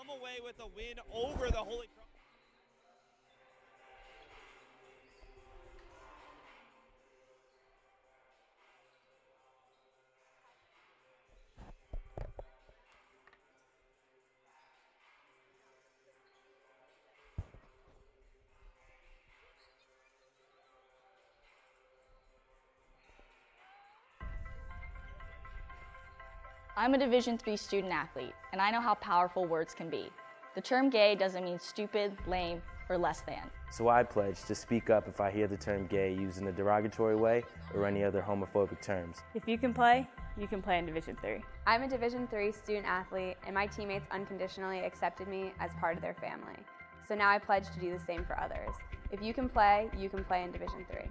come away with a win over the Holy Cross. I'm a Division III student athlete, and I know how powerful words can be. The term gay doesn't mean stupid, lame, or less than. So I pledge to speak up if I hear the term gay used in a derogatory way or any other homophobic terms. If you can play in Division III. I'm a Division III student athlete, and my teammates unconditionally accepted me as part of their family. So now I pledge to do the same for others. If you can play in Division III.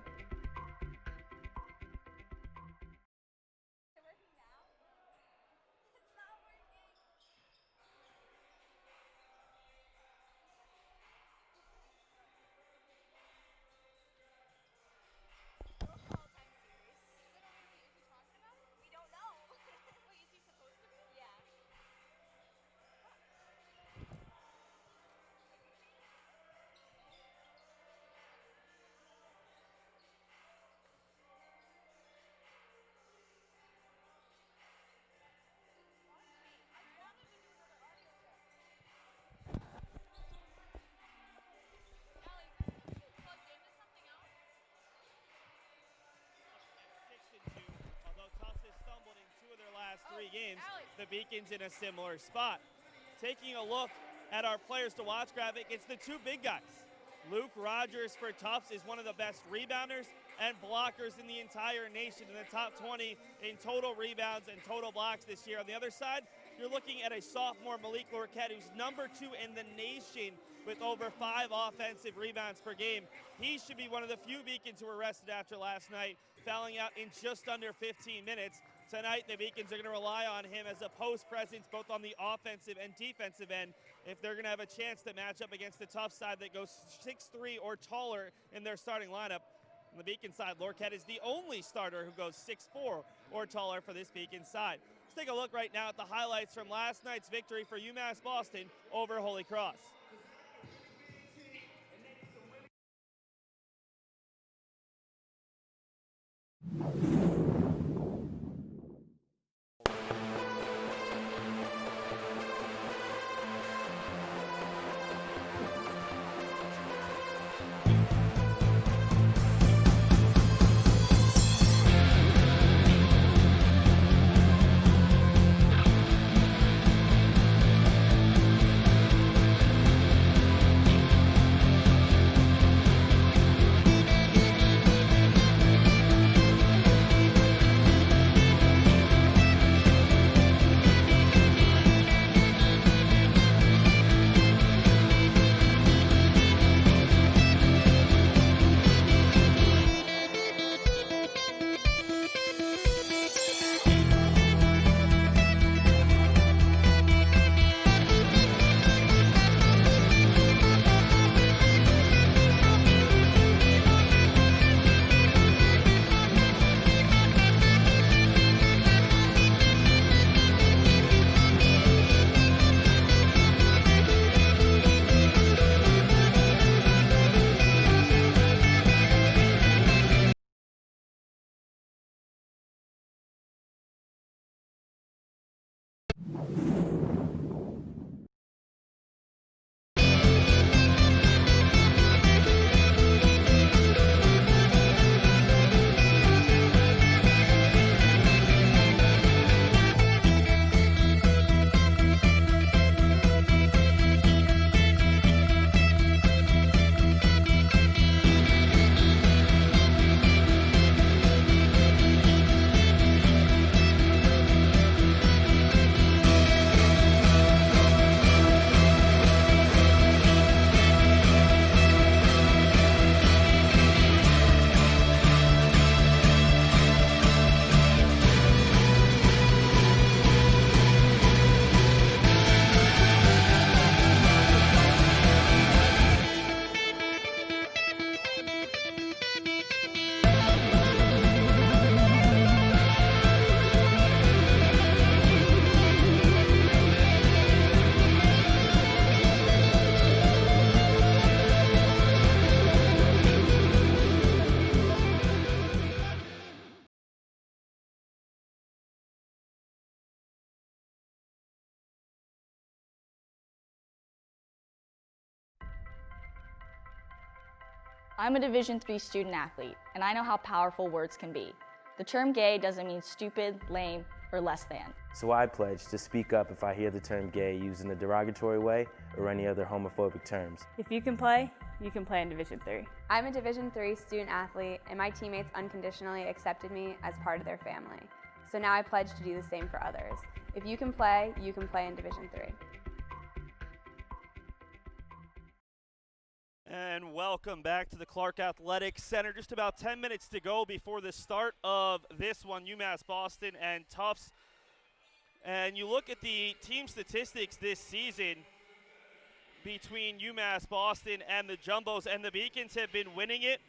Although Tufts has stumbled in 2 of their last 3 games, the Beacons in a similar spot. Taking a look at our players to watch graphic, it's the 2 big guys. Luke Rogers for Tufts is one of the best rebounders and blockers in the entire nation, in the top 20 in total rebounds and total blocks this year. On the other side, you're looking at a sophomore, Malik Lorquette, who's number 2 in the nation with over 5 offensive rebounds per game. He should be one of the few Beacons who were rested after last night, fouling out in just under 15 minutes. Tonight, the Beacons are going to rely on him as a post presence both on the offensive and defensive end if they're going to have a chance to match up against the Tufts side that goes 6'3" or taller in their starting lineup. On the Beacon side, Lorquette is the only starter who goes 6'4" or taller for this Beacon side. Let's take a look right now at the highlights from last night's victory for UMass Boston over Holy Cross. I'm a Division III student athlete, and I know how powerful words can be. The term gay doesn't mean stupid, lame, or less than. So I pledge to speak up if I hear the term gay used in a derogatory way or any other homophobic terms. If you can play in Division III. I'm a Division III student athlete, and my teammates unconditionally accepted me as part of their family. So now I pledge to do the same for others. If you can play in Division III. And welcome back to the Clark Athletic Center. Just about 10 minutes to go before the start of this one, UMass Boston and Tufts. And you look at the team statistics this season between UMass Boston and the Jumbos, and the Beacons have been winning it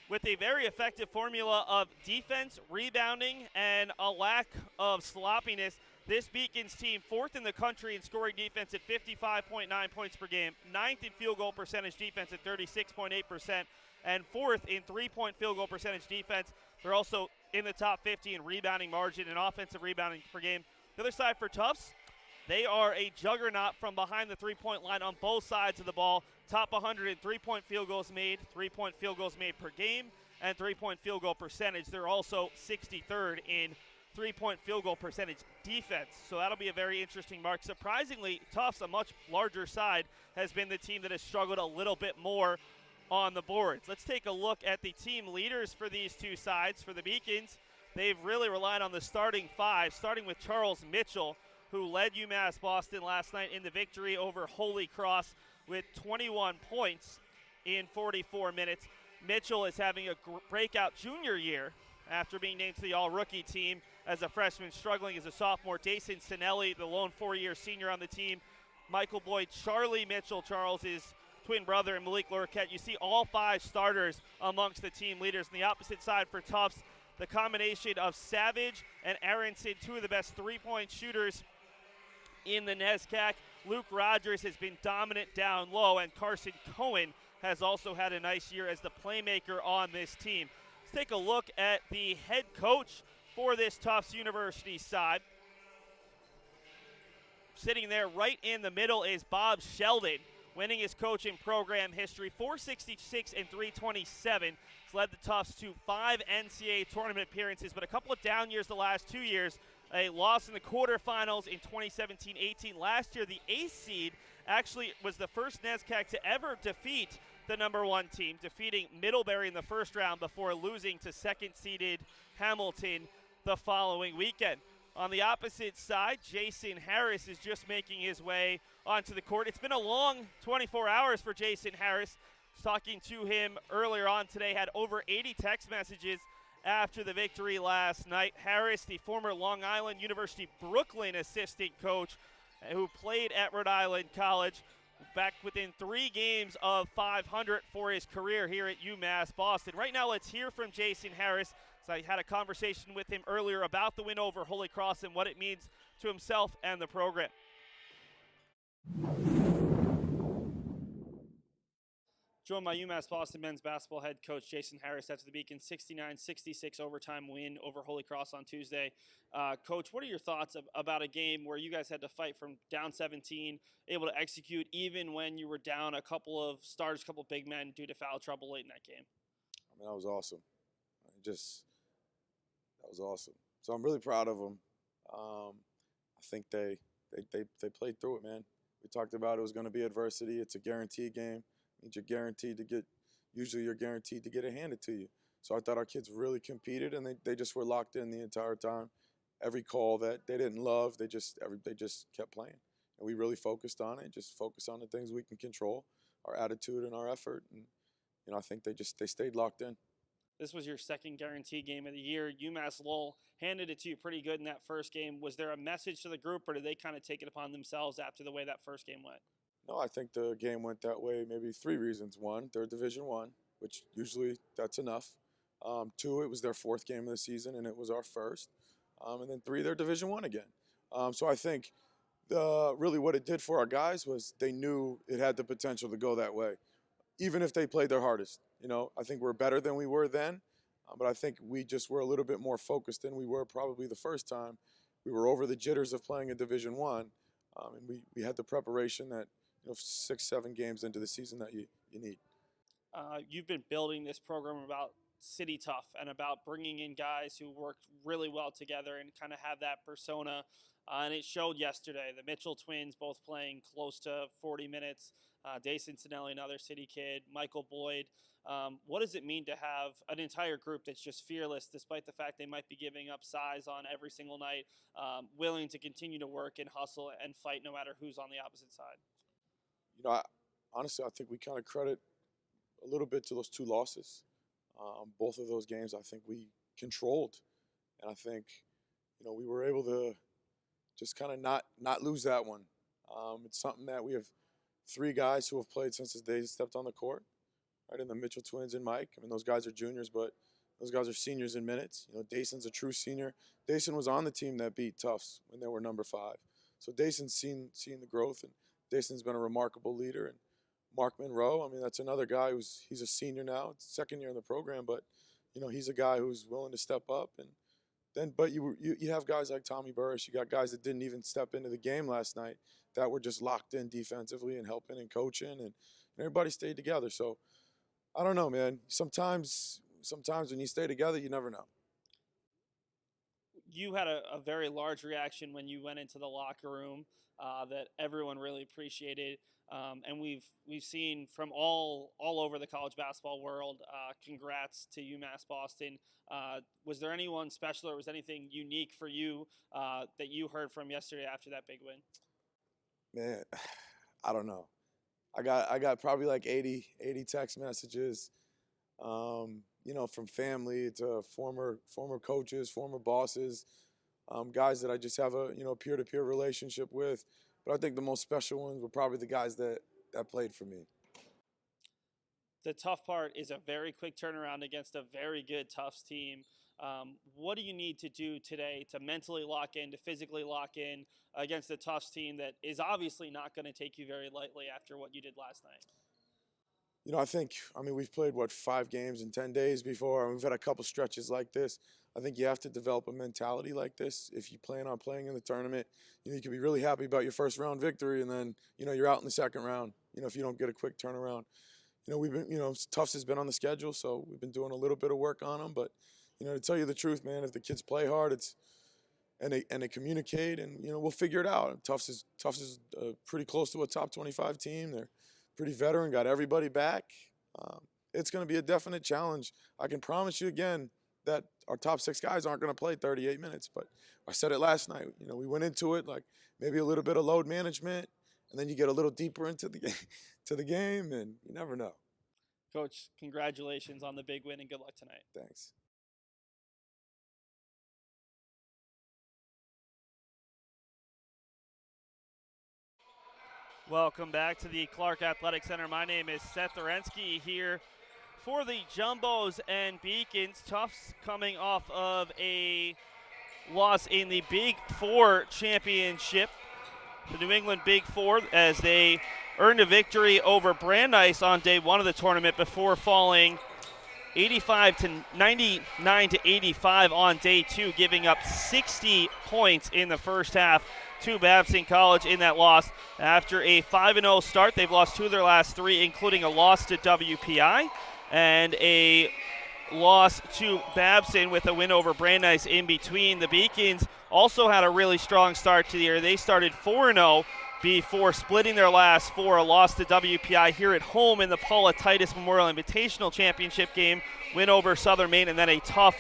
with a very effective formula of defense, rebounding, and a lack of sloppiness. This Beacons team, 4th in the country in scoring defense at 55.9 points per game, 9th in field goal percentage defense at 36.8%, and 4th in three-point field goal percentage defense. They're also in the top 50 in rebounding margin and offensive rebounding per game. The other side for Tufts, they are a juggernaut from behind the three-point line on both sides of the ball. Top 100 in three-point field goals made, three-point field goals made per game, and three-point field goal percentage. They're also 63rd in three-point field goal percentage defense. So that'll be a very interesting mark. Surprisingly, Tufts, a much larger side, has been the team that has struggled a little bit more on the boards. Let's take a look at the team leaders for these two sides. For the Beacons, they've really relied on the starting five, starting with Charles Mitchell, who led UMass Boston last night in the victory over Holy Cross with 21 points in 44 minutes. Mitchell is having a breakout junior year after being named to the all-rookie team as a freshman, struggling as a sophomore. Jason Sinelli, the lone four-year senior on the team. Michael Boyd, Charlie Mitchell, Charles's twin brother, and Malik Lurquette. You see all five starters amongst the team leaders. On the opposite side for Tufts, the combination of Savage and Aronson, two of the best three-point shooters in the NESCAC. Luke Rogers has been dominant down low, and Carson Cohen has also had a nice year as the playmaker on this team. Let's take a look at the head coach for this Tufts University side. Sitting there right in the middle is Bob Sheldon, winning his coaching program history, 466 and 327. He's led the Tufts to 5 NCAA tournament appearances, but a couple of down years the last 2 years. A loss in the quarterfinals in 2017-18. Last year, the ace seed actually was the first NESCAC to ever defeat the number one team, defeating Middlebury in the first round before losing to second-seeded Hamilton the following weekend. On the opposite side, Jason Harris is just making his way onto the court. It's been a long 24 hours for Jason Harris. I was talking to him earlier on today, had over 80 text messages after the victory last night. Harris, the former Long Island University Brooklyn assistant coach who played at Rhode Island College, back within 3 games of 500 for his career here at UMass Boston. Right now, let's hear from Jason Harris. So I had a conversation with him earlier about the win over Holy Cross and what it means to himself and the program. Joined by UMass Boston men's basketball head coach Jason Harris after the Beacon 69-66 overtime win over Holy Cross on Tuesday. Coach, what are your thoughts about a game where you guys had to fight from down 17, able to execute even when you were down a couple of starters, a couple of big men due to foul trouble late in that game? I mean, that was awesome. That was awesome. So I'm really proud of them. I think they played through it, man. We talked about it was going to be adversity. It's a guaranteed game. Means you're guaranteed to get, usually you're guaranteed to get it handed to you. So I thought our kids really competed, and they just were locked in the entire time. Every call that they didn't love, they just kept playing. And we really focused on it, just focused on the things we can control, our attitude and our effort. And, you know, I think they stayed locked in. This was your second guarantee game of the year. UMass Lowell handed it to you pretty good in that first game. Was there a message to the group, or did they kind of take it upon themselves after the way that first game went? No, I think the game went that way maybe 3 reasons. 1, they're Division I, which usually that's enough. 2, it was their 4th game of the season, and it was our first. And then 3, they're Division I again. So I think really what it did for our guys was they knew it had the potential to go that way, even if they played their hardest. You know, I think we're better than we were then, but I think we just were a little bit more focused than we were probably the first time. We were over the jitters of playing in Division I, and we had the preparation that, you know, 6, 7 games into the season that you need. you've been building this program about City Tough and about bringing in guys who worked really well together and kind of have that persona. And it showed yesterday. The Mitchell twins both playing close to 40 minutes. Dayson Cinelli, another City kid. Michael Boyd. What does it mean to have an entire group that's just fearless, despite the fact they might be giving up size on every single night, willing to continue to work and hustle and fight no matter who's on the opposite side? Honestly, I think we kind of credit a little bit to those 2 losses. Both of those games, I think we controlled, and I think, we were able to just kind of not lose that one. It's something that we have 3 guys who have played since the day they stepped on the court, right? And the Mitchell twins and Mike. I mean, those guys are juniors, but those guys are seniors in minutes. Dayson's a true senior. Dayson was on the team that beat Tufts when they were number 5. So Dayson's seen the growth, and Dayson's been a remarkable leader. And Mark Monroe, I mean, that's another guy he's a senior now. It's 2nd year in the program, but he's a guy who's willing to step up. And then, but you have guys like Tommy Burris. You got guys that didn't even step into the game last night that were just locked in defensively and helping and coaching, and everybody stayed together. So I don't know, man. Sometimes when you stay together, you never know. You had a very large reaction when you went into the locker room that everyone really appreciated. And we've seen from all over the college basketball world, congrats to UMass Boston. Was there anyone special or was anything unique for you that you heard from yesterday after that big win? Man, I don't know. I got probably like 80 text messages, from family to former coaches, former bosses, guys that I just have a peer-to-peer relationship with. But I think the most special ones were probably the guys that played for me. The tough part is a very quick turnaround against a very good Tufts team. What do you need to do today to mentally lock in, to physically lock in against the Tufts team that is obviously not going to take you very lightly after what you did last night? I mean, we've played, 5 games in 10 days before, and we've had a couple stretches like this. I think you have to develop a mentality like this. If you plan on playing in the tournament, you can be really happy about your first round victory, and then, you're out in the second round, if you don't get a quick turnaround. We've been, Tufts has been on the schedule, so we've been doing a little bit of work on them. But, to tell you the truth, man, if the kids play hard, and they communicate, and, we'll figure it out. Tufts is pretty close to a top 25 team. They're pretty veteran, got everybody back. It's going to be a definite challenge. I can promise you again that our top 6 guys aren't going to play 38 minutes. But I said it last night. We went into it like maybe a little bit of load management, and then you get a little deeper into the game, and you never know. Coach, congratulations on the big win and good luck tonight. Thanks. Welcome back to the Clark Athletic Center. My name is Seth Orensky here for the Jumbos and Beacons. Tufts coming off of a loss in the Big Four championship. The New England Big Four, as they earned a victory over Brandeis on day 1 of the tournament before falling 99 to 85 on day 2, giving up 60 points in the first half to Babson College in that loss. After a 5-0 start, they've lost 2 of their last 3, including a loss to WPI and a loss to Babson with a win over Brandeis in between. The Beacons also had a really strong start to the year. They started 4-0 before splitting their last 4, a loss to WPI here at home in the Paula Titus Memorial Invitational Championship game, win over Southern Maine, and then a tough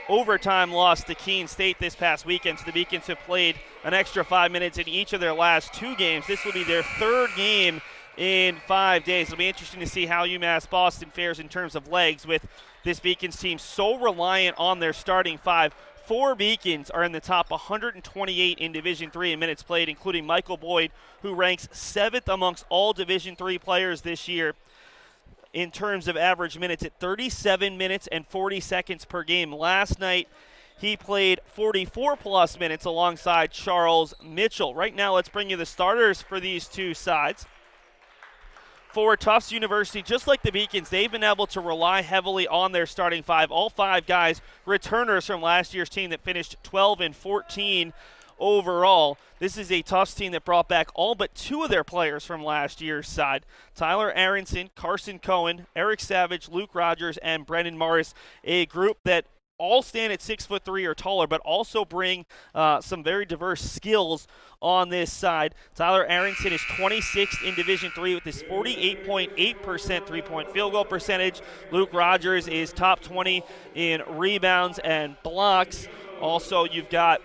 overtime loss to Keene State this past weekend. So the Beacons have played an extra 5 minutes in each of their last 2 games. This will be their 3rd game in 5 days. It'll be interesting to see how UMass Boston fares in terms of legs with this Beacons team so reliant on their starting 5. 4 Beacons are in the top 128 in Division III in minutes played, including Michael Boyd, who ranks 7th amongst all Division III players this year in terms of average minutes at 37 minutes and 40 seconds per game. Last night, he played 44-plus minutes alongside Charles Mitchell. Right now, let's bring you the starters for these 2 sides. For Tufts University, just like the Beacons, they've been able to rely heavily on their starting 5. All 5 guys returners from last year's team that finished 12-14 overall. This is a Tufts team that brought back all but 2 of their players from last year's side. Tyler Aronson, Carson Cohen, Eric Savage, Luke Rogers, and Brendan Morris, a group that all stand at 6'3" or taller, but also bring some very diverse skills on this side. Tyler Aronson is 26th in Division III with his 48.8% three-point field goal percentage. Luke Rogers is top 20 in rebounds and blocks. Also, you've got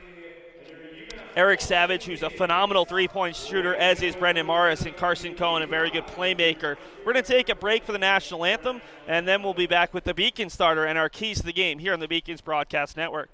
Eric Savage, who's a phenomenal three-point shooter, as is Brendan Morris, and Carson Cohen, a very good playmaker. We're going to take a break for the national anthem, and then we'll be back with the Beacon starter and our keys to the game here on the Beacons Broadcast Network.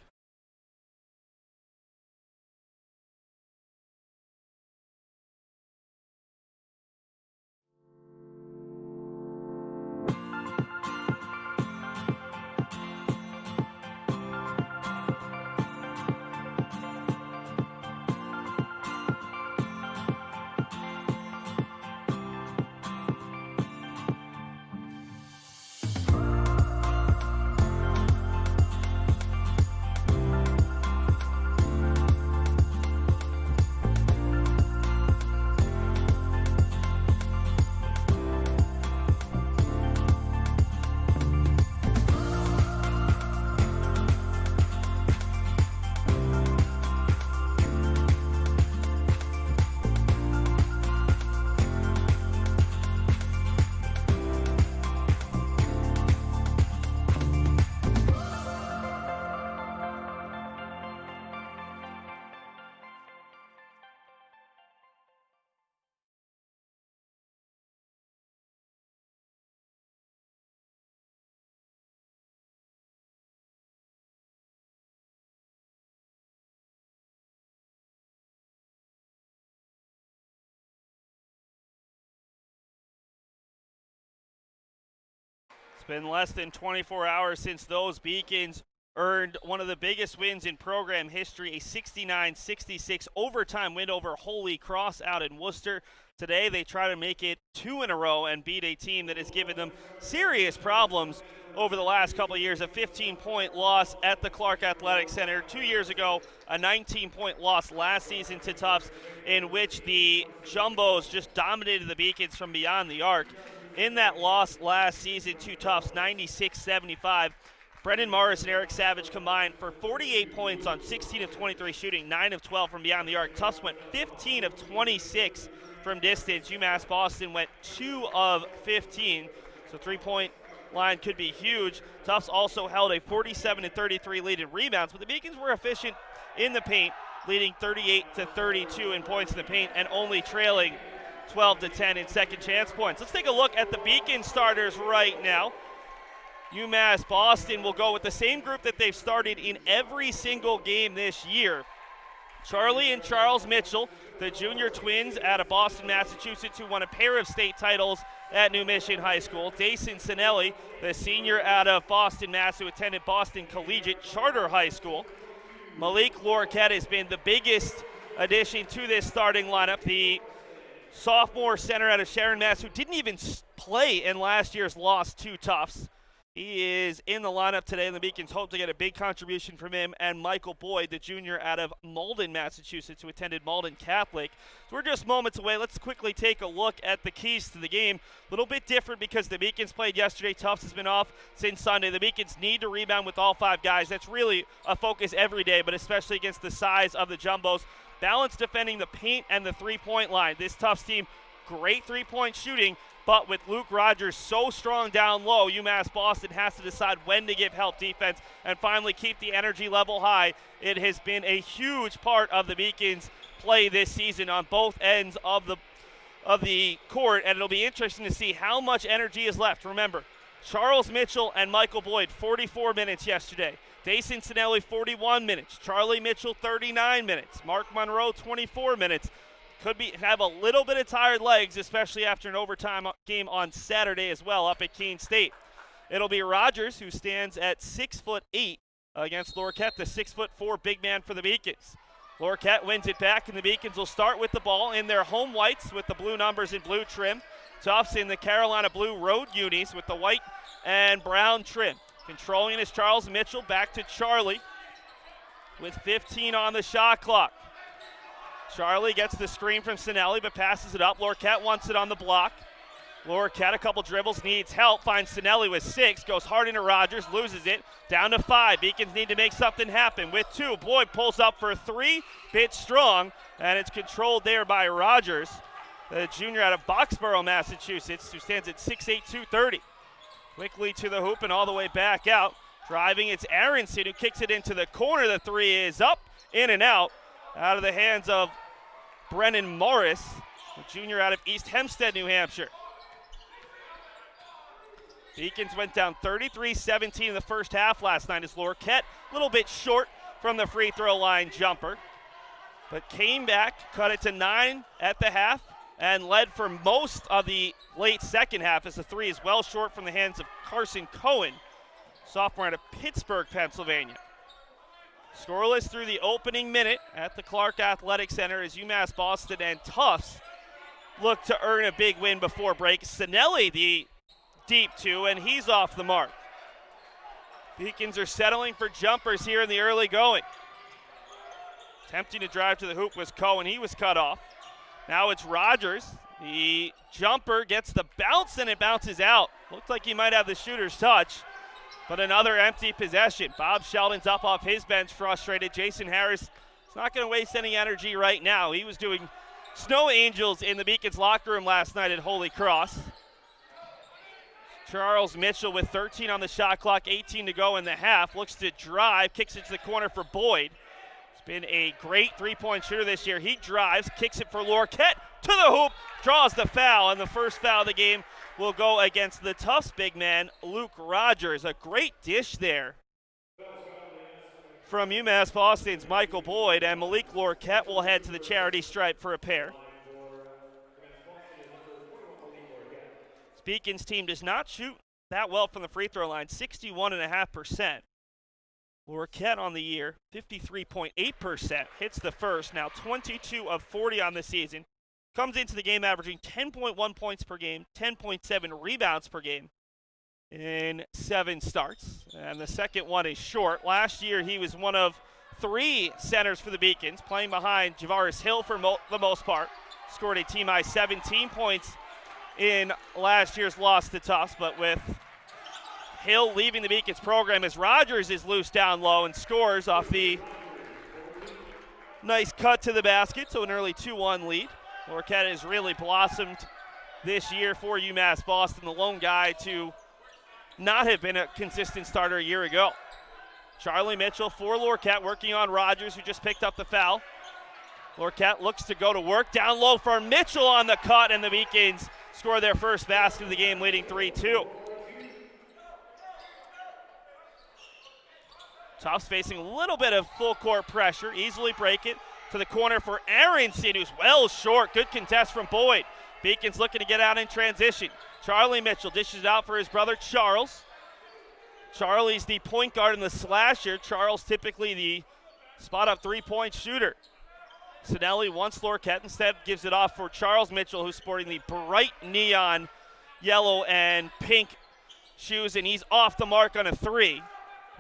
It's been less than 24 hours since those Beacons earned one of the biggest wins in program history, a 69-66 overtime win over Holy Cross out in Worcester. Today they try to make it 2 in a row and beat a team that has given them serious problems over the last couple of years. A 15-point loss at the Clark Athletic Center 2 years ago, a 19-point loss last season to Tufts, in which the Jumbos just dominated the Beacons from beyond the arc. In that loss last season to Tufts, 96-75, Brendan Morris and Eric Savage combined for 48 points on 16 of 23 shooting, 9 of 12 from beyond the arc. Tufts went 15 of 26 from distance. UMass Boston went 2 of 15, so three-point line could be huge. Tufts also held a 47-33 lead in rebounds, but the Beacons were efficient in the paint, leading 38-32 in points in the paint and only trailing 12-10 in second chance points. Let's take a look at the Beacon starters right now. UMass Boston will go with the same group that they've started in every single game this year. Charlie and Charles Mitchell, the junior twins out of Boston, Massachusetts, who won a pair of state titles at New Mission High School. Dason Sinelli, the senior out of Boston, Mass, who attended Boston Collegiate Charter High School. Malik Lorquette has been the biggest addition to this starting lineup, the sophomore center out of Sharon, Mass, who didn't even play in last year's loss to Tufts. He is in the lineup today, and the Beacons hope to get a big contribution from him. And Michael Boyd, the junior out of Malden, Massachusetts, who attended Malden Catholic. So we're just moments away. Let's quickly take a look at the keys to the game. A little bit different because the Beacons played yesterday. Tufts has been off since Sunday. The Beacons need to rebound with all 5 guys. That's really a focus every day, but especially against the size of the Jumbos. Balance defending the paint and the three-point line. This Tufts team, great three-point shooting, but with Luke Rogers so strong down low, UMass Boston has to decide when to give help defense and finally keep the energy level high. It has been a huge part of the Beacons' play this season on both ends of the court, and it'll be interesting to see how much energy is left. Remember, Charles Mitchell and Michael Boyd, 44 minutes yesterday. Dason Sinelli, 41 minutes. Charlie Mitchell, 39 minutes. Mark Monroe, 24 minutes. Could have a little bit of tired legs, especially after an overtime game on Saturday as well up at Keene State. It'll be Rogers, who stands at 6'8", against Lorquette, the 6'4" big man for the Beacons. Lorquette wins it back, and the Beacons will start with the ball in their home whites with the blue numbers and blue trim. Tufts in the Carolina blue road unis with the white and brown trim. Controlling is Charles Mitchell, back to Charlie with 15 on the shot clock. Charlie gets the screen from Sinelli, but passes it up. Lorquette wants it on the block. Lorquette, a couple dribbles, needs help, finds Sinelli with 6, goes hard into Rogers, loses it, down to 5. Beacons need to make something happen with 2. Boyd pulls up for 3, bit strong, and it's controlled there by Rogers, the junior out of Boxborough, Massachusetts, who stands at 6'8", 230. Quickly to the hoop and all the way back out. Driving, it's Aronson who kicks it into the corner. The 3 is up, in and out of the hands of Brennan Morris, the junior out of East Hempstead, New Hampshire. Beacons went down 33-17 in the first half last night as Lorquette a little bit short from the free throw line jumper, but came back, cut it to 9 at the half, and led for most of the late second half as the 3 is well short from the hands of Carson Cohen, sophomore out of Pittsburgh, Pennsylvania. Scoreless through the opening minute at the Clark Athletic Center as UMass Boston and Tufts look to earn a big win before break. Sinelli, the deep 2, and he's off the mark. Beacons are settling for jumpers here in the early going. Attempting to drive to the hoop was Cohen. He was cut off. Now it's Rogers. The jumper gets the bounce, and it bounces out. Looked like he might have the shooter's touch, but another empty possession. Bob Sheldon's up off his bench, frustrated. Jason Harris is not going to waste any energy right now. He was doing snow angels in the Beacons locker room last night at Holy Cross. Charles Mitchell with 13 on the shot clock, 18 to go in the half. Looks to drive, kicks it to the corner for Boyd. He's been a great three-point shooter this year. He drives, kicks it for Lorquette to the hoop, draws the foul, and the first foul of the game will go against the Tufts big man, Luke Rogers. A great dish there from UMass Boston's Michael Boyd, and Malik Lorquette will head to the charity stripe for a pair. Beacons team does not shoot that well from the free throw line, 61.5%. Lorquette on the year, 53.8%. Hits the first, now 22 of 40 on the season. Comes into the game averaging 10.1 points per game, 10.7 rebounds per game in 7 starts. And the second one is short. Last year he was one of 3 centers for the Beacons, playing behind Javaris Hill for the most part. Scored a team high 17 points in last year's loss to Tufts, but with Hill leaving the Beacons program as Rogers is loose down low and scores off the nice cut to the basket, so an early 2-1 lead. Lorquette has really blossomed this year for UMass Boston, the lone guy to not have been a consistent starter a year ago. Charlie Mitchell for Lorquette, working on Rogers, who just picked up the foul. Lorquette looks to go to work, down low for Mitchell on the cut, and the Beacons score their first basket of the game, leading 3-2. Tufts facing a little bit of full court pressure, easily break it to the corner for Aronson, who's well short. Good contest from Boyd. Beacons looking to get out in transition. Charlie Mitchell dishes it out for his brother Charles. Charlie's the point guard and the slasher. Charles typically the spot-up three-point shooter. Sinelli wants Lorquette, instead gives it off for Charles Mitchell, who's sporting the bright neon yellow and pink shoes, and he's off the mark on a 3.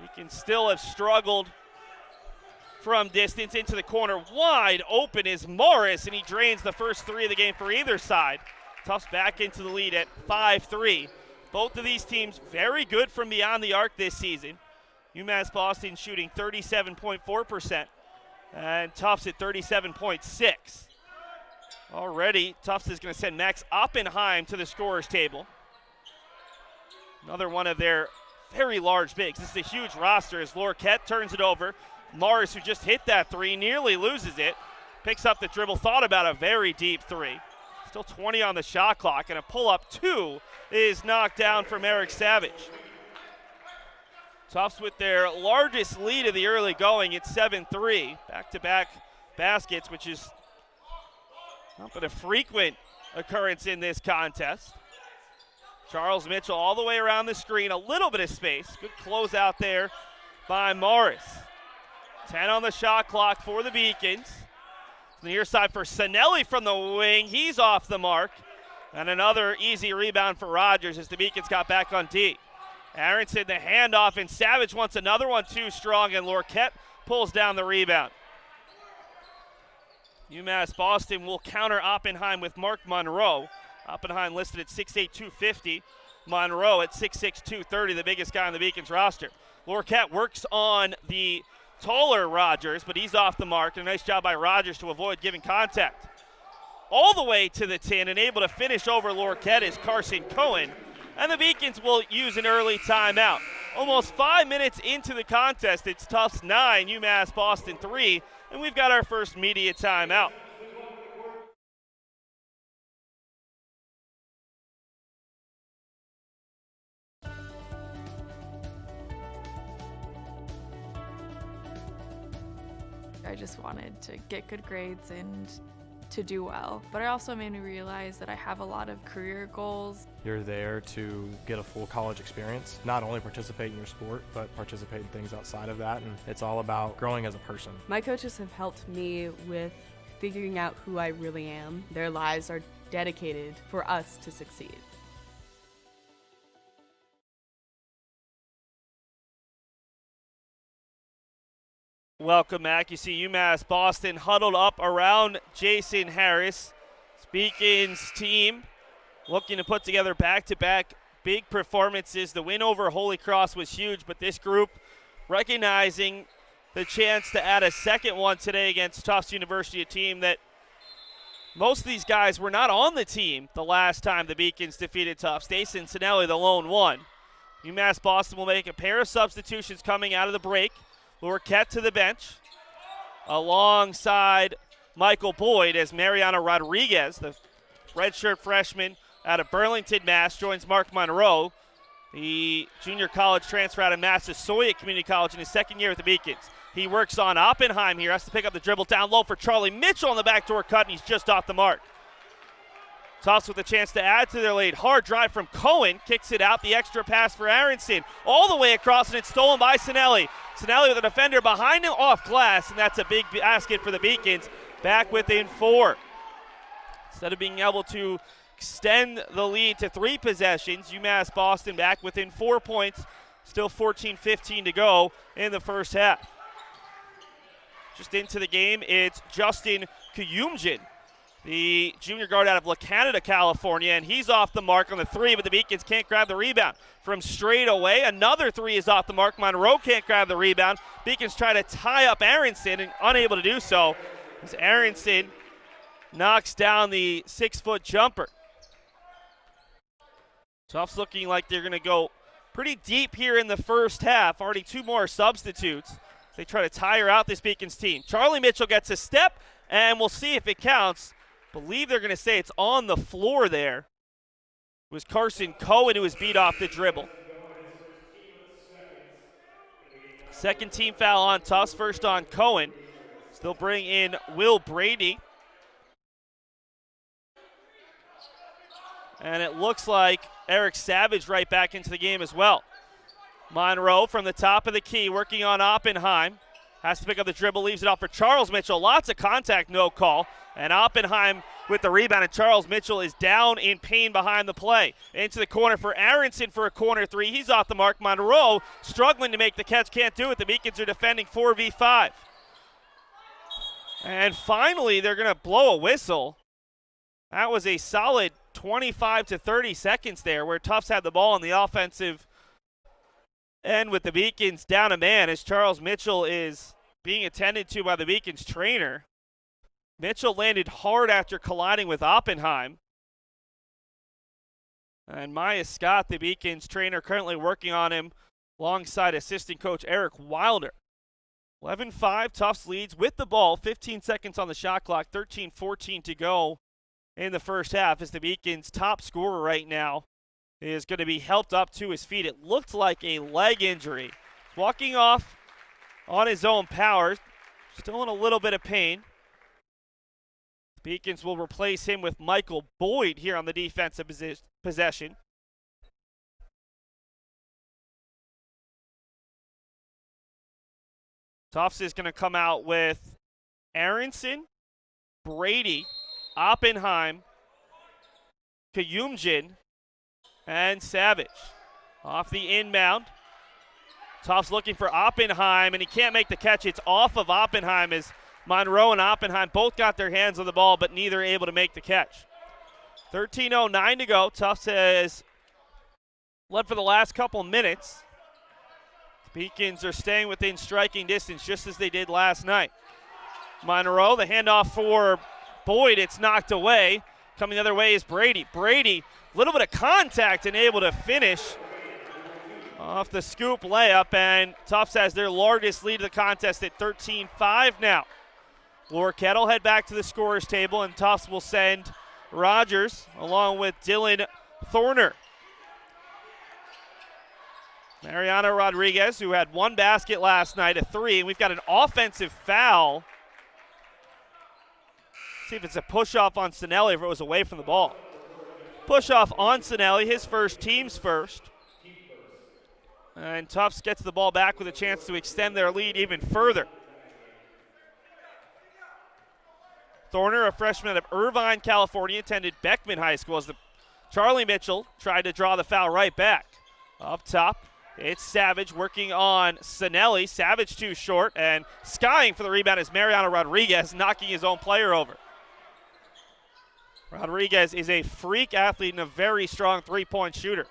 He can still have struggled from distance. Into the corner. Wide open is Morris, and he drains the first 3 of the game for either side. Tufts back into the lead at 5-3. Both of these teams very good from beyond the arc this season. UMass Boston shooting 37.4%. And Tufts at 37.6. Already, Tufts is going to send Max Oppenheim to the scorer's table. Another one of their very large bigs. This is a huge roster as Lorquette turns it over. Morris, who just hit that 3, nearly loses it. Picks up the dribble, thought about a very deep 3. Still 20 on the shot clock, and a pull-up 2 is knocked down from Eric Savage. Tufts with their largest lead of the early going at 7-3. Back-to-back baskets, which is not been a frequent occurrence in this contest. Charles Mitchell all the way around the screen, a little bit of space. Good closeout there by Morris. 10 on the shot clock for the Beacons. The near side for Sinelli from the wing. He's off the mark. And another easy rebound for Rogers as the Beacons got back on D. Aronson the handoff, and Savage wants another one too strong, and Lorquette pulls down the rebound. UMass Boston will counter Oppenheim with Mark Monroe. Oppenheim listed at 6'8", 250. Monroe at 6'6", 230, the biggest guy on the Beacons roster. Lorquette works on the taller Rogers, but he's off the mark. A nice job by Rogers to avoid giving contact. All the way to the tin and able to finish over Lorquette is Carson Cohen. And the Beacons will use an early timeout. Almost 5 minutes into the contest, it's Tufts 9, UMass Boston 3, and we've got our first media timeout. I just wanted to get good grades and to do well. But it also made me realize that I have a lot of career goals. You're there to get a full college experience, not only participate in your sport, but participate in things outside of that. And it's all about growing as a person. My coaches have helped me with figuring out who I really am. Their lives are dedicated for us to succeed. Welcome back. You see UMass Boston huddled up around Jason Harris. Beacons team looking to put together back-to-back big performances. The win over Holy Cross was huge, but this group recognizing the chance to add a second one today against Tufts University, a team that most of these guys were not on the team the last time the Beacons defeated Tufts. Dason Sinelli, the lone one. UMass Boston will make a pair of substitutions coming out of the break. Lorquette to the bench alongside Michael Boyd as Mariana Rodriguez, the redshirt freshman out of Burlington, Mass., joins Mark Monroe, the junior college transfer out of Massasoit Community College in his second year at the Beacons. He works on Oppenheim here, has to pick up the dribble down low for Charlie Mitchell on the backdoor cut, and he's just off the mark. Tufts with a chance to add to their lead. Hard drive from Cohen, kicks it out, the extra pass for Aronson, all the way across, and it's stolen by Sinelli. Sinelli with a defender behind him off glass, and that's a big basket for the Beacons, back within 4. Instead of being able to extend the lead to 3 possessions, UMass Boston back within 4 points, still 14-15 to go in the first half. Just into the game, it's Justin Kuyumjin, the junior guard out of La Canada, California, and he's off the mark on the 3, but the Beacons can't grab the rebound. From straight away, another 3 is off the mark. Monroe can't grab the rebound. Beacons try to tie up Aronson and unable to do so as Aronson knocks down the 6-foot jumper. Tufts looking like they're going to go pretty deep here in the first half. Already 2 more substitutes. They try to tire out this Beacons team. Charlie Mitchell gets a step, and we'll see if it counts. Believe they're going to say it's on the floor there. It was Carson Cohen who was beat off the dribble. Second team foul on Tufts, first on Cohen. Still bring in Will Brady. And it looks like Eric Savage right back into the game as well. Monroe from the top of the key working on Oppenheim. Has to pick up the dribble, leaves it off for Charles Mitchell. Lots of contact, no call. And Oppenheim with the rebound, and Charles Mitchell is down in pain behind the play. Into the corner for Aronson for a corner 3. He's off the mark. Monroe struggling to make the catch, can't do it. The Beacons are defending 4v5. And finally, they're going to blow a whistle. That was a solid 25 to 30 seconds there where Tufts had the ball on the offensive end with the Beacons down a man as Charles Mitchell is being attended to by the Beacons trainer. Mitchell landed hard after colliding with Oppenheim. And Maya Scott, the Beacons trainer, currently working on him alongside assistant coach Eric Wilder. 11-5, Tufts leads with the ball, 15 seconds on the shot clock, 13-14 to go in the first half as the Beacons' top scorer right now is going to be helped up to his feet. It looked like a leg injury. Walking off on his own power, still in a little bit of pain. The Beacons will replace him with Michael Boyd here on the defensive possession. Tufts is going to come out with Aronson, Brady, Oppenheim, Kuyumjin, and Savage. Off the inbound. Tufts looking for Oppenheim, and he can't make the catch. It's off of Oppenheim as Monroe and Oppenheim both got their hands on the ball, but neither able to make the catch. 13:09 to go. Tufts has led for the last couple minutes. The Beacons are staying within striking distance just as they did last night. Monroe, the handoff for Boyd. It's knocked away. Coming the other way is Brady. Brady, a little bit of contact and able to finish off the scoop layup, and Tufts has their largest lead of the contest at 13-5 now. Lorquette will head back to the scorer's table, and Tufts will send Rogers along with Dylan Thorner. Mariano Rodriguez, who had one basket last night, a three, and we've got an offensive foul. See if it's a push-off on Sinelli, if it was away from the ball. Push-off on Sinelli, his first, team's first. And Tufts gets the ball back with a chance to extend their lead even further. Thorner, a freshman out of Irvine, California, attended Beckman High School as Charlie Mitchell tried to draw the foul right back. Up top, it's Savage working on Sinelli. Savage too short, and skying for the rebound is Mariano Rodriguez, knocking his own player over. Rodriguez is a freak athlete and a very strong three-point shooter.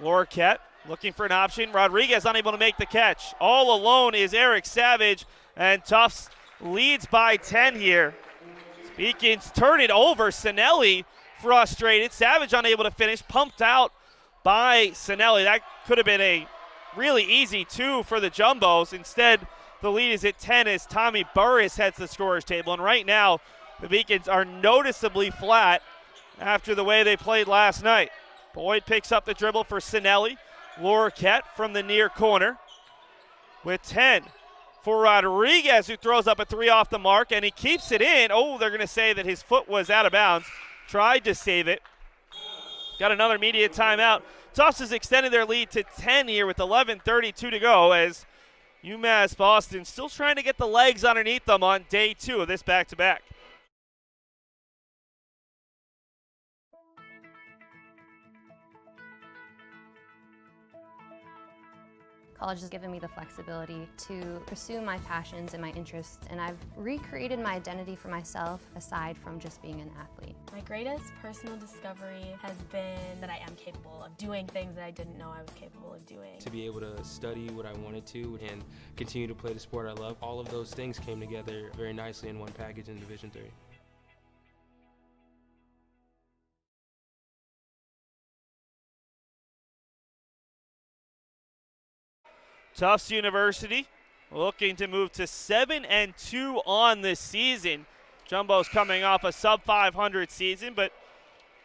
Lorquette looking for an option. Rodriguez unable to make the catch. All alone is Eric Savage, and Tufts leads by 10 here. Beacons turn it over. Sinelli frustrated. Savage unable to finish. Pumped out by Sinelli. That could have been a really easy two for the Jumbos. Instead, the lead is at 10 as Tommy Burris heads the scorer's table. And right now, the Beacons are noticeably flat after the way they played last night. Boyd picks up the dribble for Sinelli. Lorquette from the near corner with 10 for Rodriguez, who throws up a three off the mark, and he keeps it in. Oh, they're going to say that his foot was out of bounds. Tried to save it. Got another immediate timeout. Tufts has extended their lead to 10 here with 11:32 to go as UMass Boston still trying to get the legs underneath them on day 2 of this back-to-back. College has given me the flexibility to pursue my passions and my interests, and I've recreated my identity for myself aside from just being an athlete. My greatest personal discovery has been that I am capable of doing things that I didn't know I was capable of doing. To be able to study what I wanted to and continue to play the sport I love, all of those things came together very nicely in one package in Division III. Tufts University looking to move to 7-2 on this season. Jumbos coming off a sub-500 season, but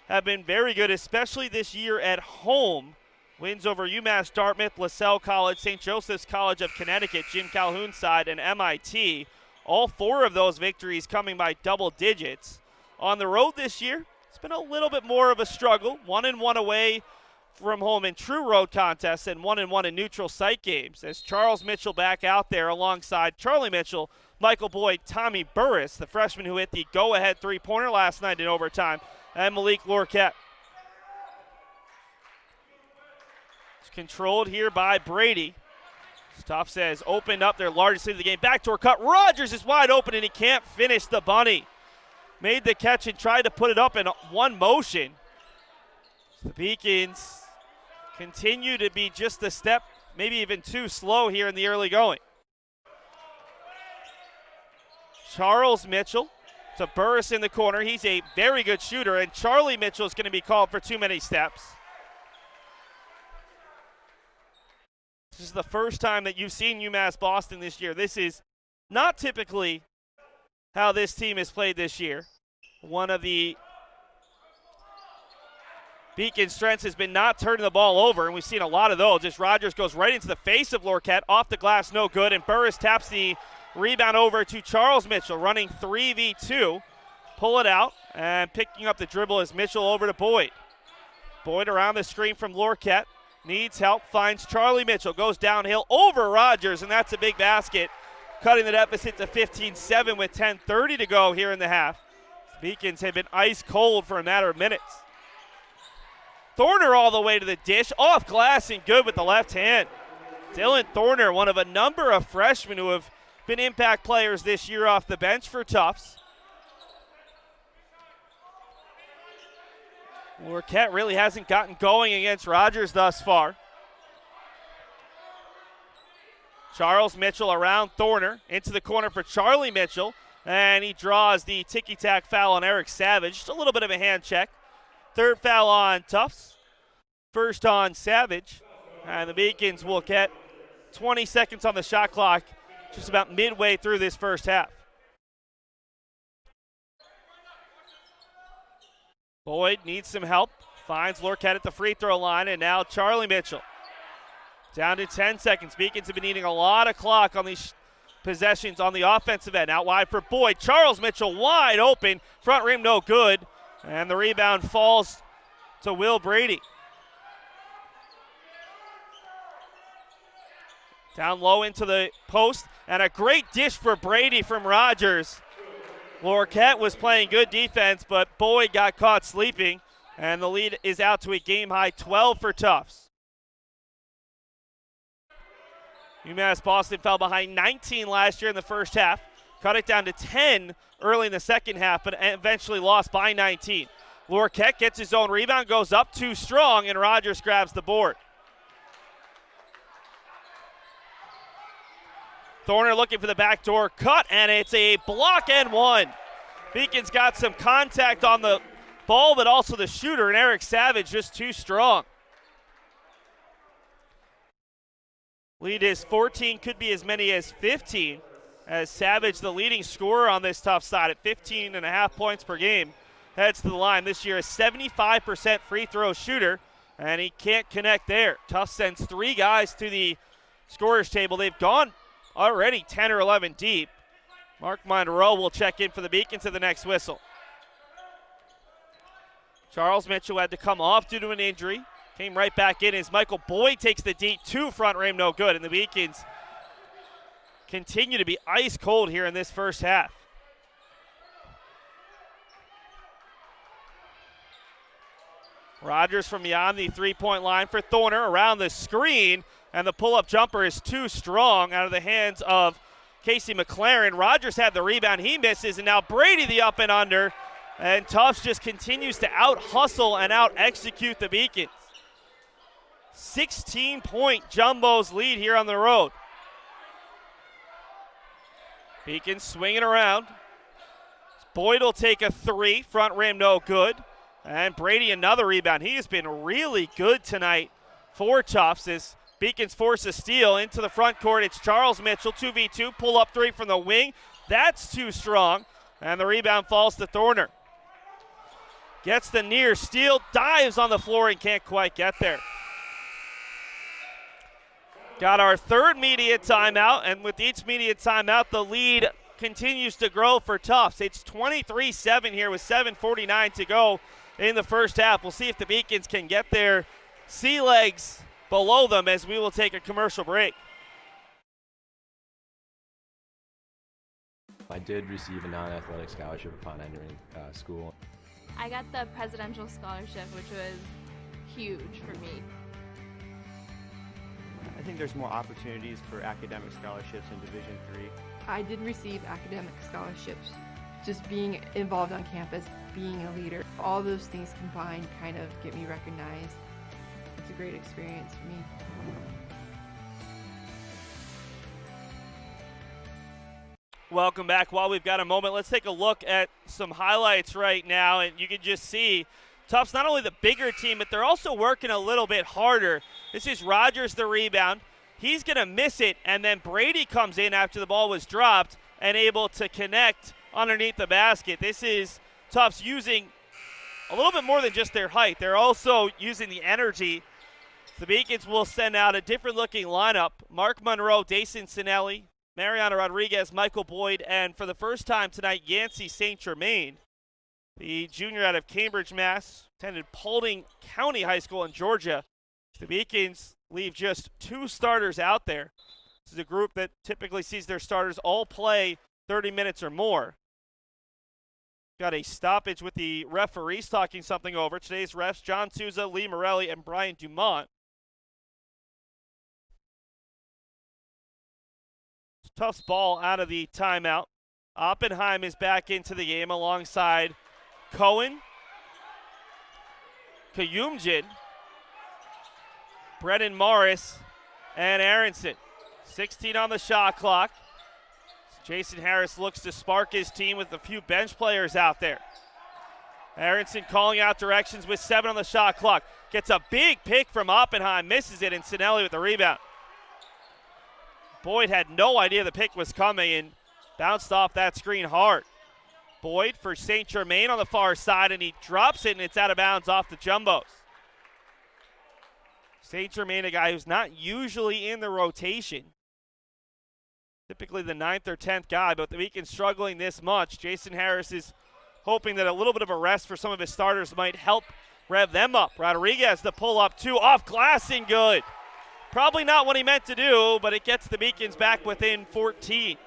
have been very good, especially this year at home. Wins over UMass Dartmouth, LaSalle College, St. Joseph's College of Connecticut, Jim Calhoun's side, and MIT. All 4 of those victories coming by double digits. On the road this year, it's been a little bit more of a struggle. 1-1 away from home in true road contests and 1-1 in neutral site games as Charles Mitchell back out there alongside Charlie Mitchell, Michael Boyd, Tommy Burris, the freshman who hit the go-ahead three-pointer last night in overtime, and Malik Lorquette. It's controlled here by Brady. Tufts has opened up their largest lead of the game. Backdoor cut. Rogers is wide open and he can't finish the bunny. Made the catch and tried to put it up in one motion. The Beacons continue to be just a step, maybe even too slow here in the early going. Charles Mitchell to Burris in the corner. He's a very good shooter, and Charlie Mitchell is going to be called for too many steps. This is the first time that you've seen UMass Boston this year. This is not typically how this team has played this year. One of the Beacon's strengths has been not turning the ball over, and we've seen a lot of those. Just Rogers goes right into the face of Lorquette, off the glass, no good, and Burris taps the rebound over to Charles Mitchell, running 3v2. Pull it out, and picking up the dribble is Mitchell over to Boyd. Boyd around the screen from Lorquette, needs help, finds Charlie Mitchell, goes downhill over Rogers, and that's a big basket, cutting the deficit to 15-7 with 10:30 to go here in the half. The Beacons have been ice cold for a matter of minutes. Thorner all the way to the dish, off glass and good with the left hand. Dylan Thorner, one of a number of freshmen who have been impact players this year off the bench for Tufts. Lorquette really hasn't gotten going against Rogers thus far. Charles Mitchell around Thorner, into the corner for Charlie Mitchell, and he draws the ticky-tack foul on Eric Savage. Just a little bit of a hand check. Third foul on Tufts, first on Savage, and the Beacons will get 20 seconds on the shot clock just about midway through this first half. Boyd needs some help, finds Lorquette at the free throw line, and now Charlie Mitchell. Down to 10 seconds. Beacons have been eating a lot of clock on these possessions on the offensive end. Out wide for Boyd. Charles Mitchell wide open. Front rim no good. And the rebound falls to Will Brady. Down low into the post. And a great dish for Brady from Rogers. Lorquette was playing good defense, but Boyd got caught sleeping. And the lead is out to a game-high 12 for Tufts. UMass Boston fell behind 19 last year in the first half, cut it down to 10 early in the second half, but eventually lost by 19. Lorquette gets his own rebound, goes up too strong, and Rogers grabs the board. Thorner looking for the backdoor cut, and it's a block and one. Beacons got some contact on the ball, but also the shooter, and Eric Savage just too strong. Lead is 14, could be as many as 15, as Savage, the leading scorer on this Tufts side at 15.5 points per game, heads to the line. This year a 75% free throw shooter, and he can't connect there. Tufts sends 3 guys to the scorer's table. They've gone already 10 or 11 deep. Mark Monroe will check in for the Beacons at the next whistle. Charles Mitchell had to come off due to an injury. Came right back in as Michael Boyd takes the deep 2, front rim no good, and the Beacons continue to be ice cold here in this first half. Rogers from beyond the three-point line for Thorner around the screen, and the pull-up jumper is too strong out of the hands of Casey McLaren. Rogers had the rebound, he misses, and now Brady the up and under, and Tufts just continues to out-hustle and out-execute the Beacons. 16-point Jumbos lead here on the road. Beacons swinging around. Boyd will take a 3, front rim no good. And Brady another rebound. He has been really good tonight for Tufts as Beacons force a steal into the front court. It's Charles Mitchell, 2v2, pull up 3 from the wing. That's too strong. And the rebound falls to Thorner. Gets the near steal, dives on the floor and can't quite get there. Got our third media timeout, and with each media timeout, the lead continues to grow for Tufts. It's 23-7 here with 7:49 to go in the first half. We'll see if the Beacons can get their sea legs below them as we will take a commercial break. I did receive a non-athletic scholarship upon entering school. I got the presidential scholarship, which was huge for me. I think there's more opportunities for academic scholarships in Division III. I did receive academic scholarships. Just being involved on campus, being a leader, all those things combined kind of get me recognized. It's a great experience for me. Welcome back. While we've got a moment, let's take a look at some highlights right now, and you can just see Tufts not only the bigger team, but they're also working a little bit harder. This is Rogers, the rebound. He's going to miss it, and then Brady comes in after the ball was dropped and able to connect underneath the basket. This is Tufts using a little bit more than just their height. They're also using the energy. The Beacons will send out a different-looking lineup. Mark Monroe, Dason Sinelli, Mariana Rodriguez, Michael Boyd, and for the first time tonight, Yancey St. Germain. The junior out of Cambridge, Mass., attended Paulding County High School in Georgia. The Beacons leave just 2 starters out there. This is a group that typically sees their starters all play 30 minutes or more. Got a stoppage with the referees talking something over. Today's refs, John Souza, Lee Morelli, and Brian Dumont. Tufts ball out of the timeout. Oppenheim is back into the game alongside Cohen, Kayumjin, Brennan Morris, and Aronson. 16 on the shot clock. Jason Harris looks to spark his team with a few bench players out there. Aronson calling out directions with 7 on the shot clock. Gets a big pick from Oppenheim, misses it, and Sinelli with the rebound. Boyd had no idea the pick was coming and bounced off that screen hard. Boyd for St. Germain on the far side, and he drops it, and it's out of bounds off the jumbos. St. Germain, a guy who's not usually in the rotation. Typically the 9th or 10th guy, but the Beacons struggling this much. Jason Harris is hoping that a little bit of a rest for some of his starters might help rev them up. Rodriguez, the pull-up 2, off glass and good. Probably not what he meant to do, but it gets the Beacons back within 14.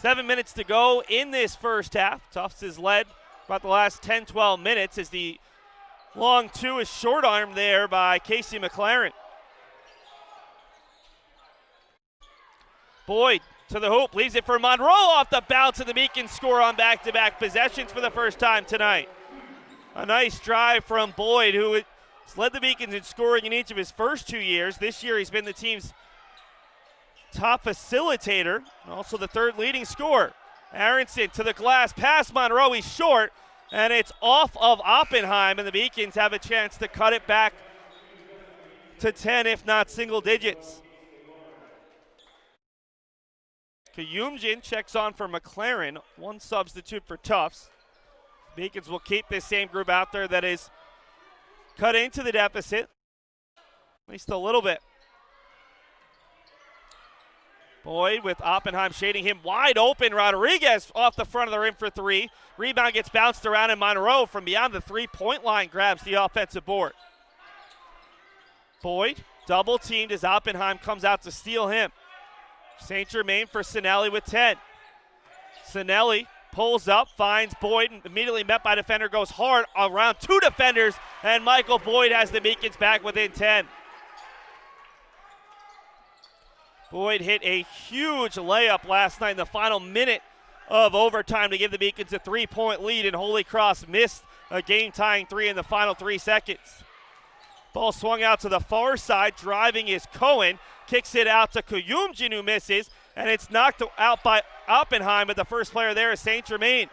7 minutes to go in this first half. Tufts has led about the last 10-12 minutes as the long 2 is short-armed there by Casey McLaren. Boyd to the hoop, leaves it for Monroe off the bounce, and the Beacons score on back-to-back possessions for the first time tonight. A nice drive from Boyd, who has led the Beacons in scoring in each of his first 2 years. This year he's been the team's top facilitator, and also the 3rd leading scorer. Aronson to the glass, past Monroe, he's short, and it's off of Oppenheim, and the Beacons have a chance to cut it back to 10, if not single digits. Kayumjin checks on for McLaren, 1 substitute for Tufts. Beacons will keep this same group out there that is cut into the deficit, at least a little bit. Boyd with Oppenheim shading him wide open. Rodriguez off the front of the rim for 3. Rebound gets bounced around, and Monroe from beyond the 3-point line grabs the offensive board. Boyd double teamed as Oppenheim comes out to steal him. St. Germain for Sinelli with 10. Sinelli pulls up, finds Boyd, and immediately met by defender, goes hard around 2 defenders, and Michael Boyd has the Beacons back within 10. Boyd hit a huge layup last night in the final minute of overtime to give the Beacons a 3-point lead, and Holy Cross missed a game-tying 3 in the final 3 seconds. Ball swung out to the far side, driving is Cohen, kicks it out to Kayumjin, who misses, and it's knocked out by Oppenheim, but the first player there is St. Germain.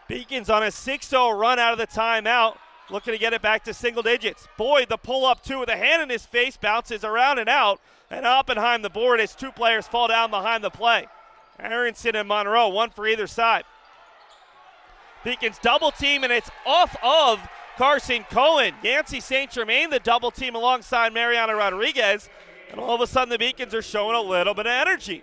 Beacons on a 6-0 run out of the timeout, looking to get it back to single digits. Boyd, the pull-up 2 with a hand in his face, bounces around and out, and Oppenheim the board as 2 players fall down behind the play. Aronson and Monroe, 1 for either side. Beacons double team, and it's off of Carson Cohen. Yancey St. Germain the double team alongside Mariana Rodriguez, and all of a sudden the Beacons are showing a little bit of energy.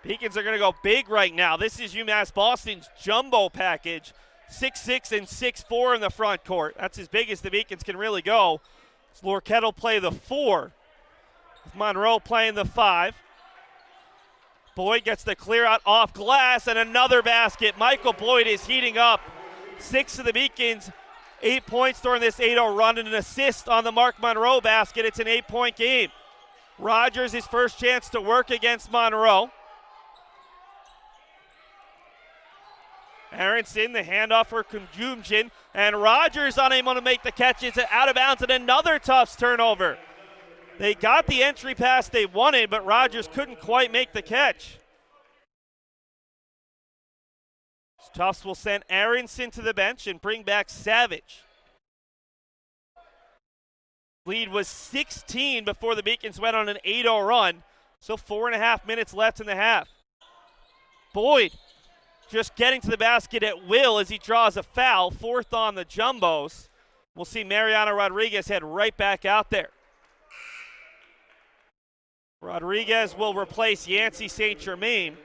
Beacons are going to go big right now. This is UMass Boston's jumbo package. 6'6" and 6'4" in the front court. That's as big as the Beacons can really go. Lorquette will play the 4, with Monroe playing the 5. Boyd gets the clear out off glass, and another basket. Michael Boyd is heating up. 6 of the Beacons, 8 points during this 8-0 run, and an assist on the Mark Monroe basket. It's an 8-point game. Rogers, his first chance to work against Monroe. Aronson, the handoff for Kayumjin, and Rogers unable to make the catch. It's out of bounds, and another Tufts turnover. They got the entry pass they wanted, but Rogers couldn't quite make the catch. Tufts will send Aronson to the bench and bring back Savage. Lead was 16 before the Beacons went on an 8-0 run, so 4.5 minutes left in the half. Boyd just getting to the basket at will as he draws a foul, 4th on the jumbos. We'll see Mariana Rodriguez head right back out there. Rodriguez will replace Yancey St. Germain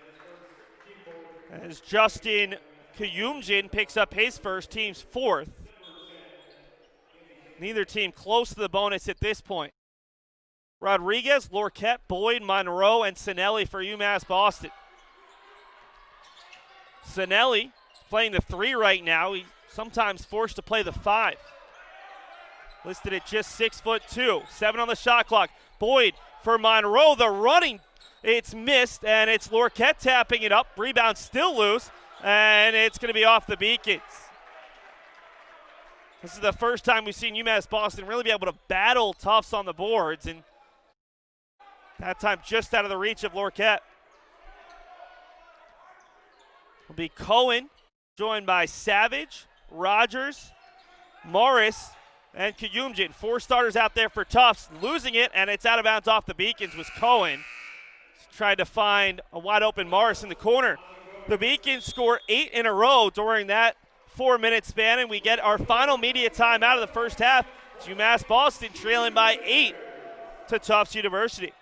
as Justin Kayumjin picks up his first, team's 4th. Neither team close to the bonus at this point. Rodriguez, Lorquette, Boyd, Monroe, and Sinelli for UMass Boston. Sinelli playing the 3 right now. He's sometimes forced to play the 5. listed at just 6'2", 7 on the shot clock. Boyd for Monroe, the running, it's missed, and it's Lorquette tapping it up. Rebound still loose, and it's going to be off the Beacons. This is the first time we've seen UMass Boston really be able to battle Tufts on the boards, and that time just out of the reach of Lorquette. Will be Cohen, joined by Savage, Rogers, Morris, and Kuyumjin. 4 starters out there for Tufts. Losing it, and it's out of bounds off the Beacons was Cohen. He's tried to find a wide open Morris in the corner. The Beacons score 8 in a row during that 4-minute span, and we get our final media time out of the first half. It's UMass Boston trailing by 8 to Tufts University.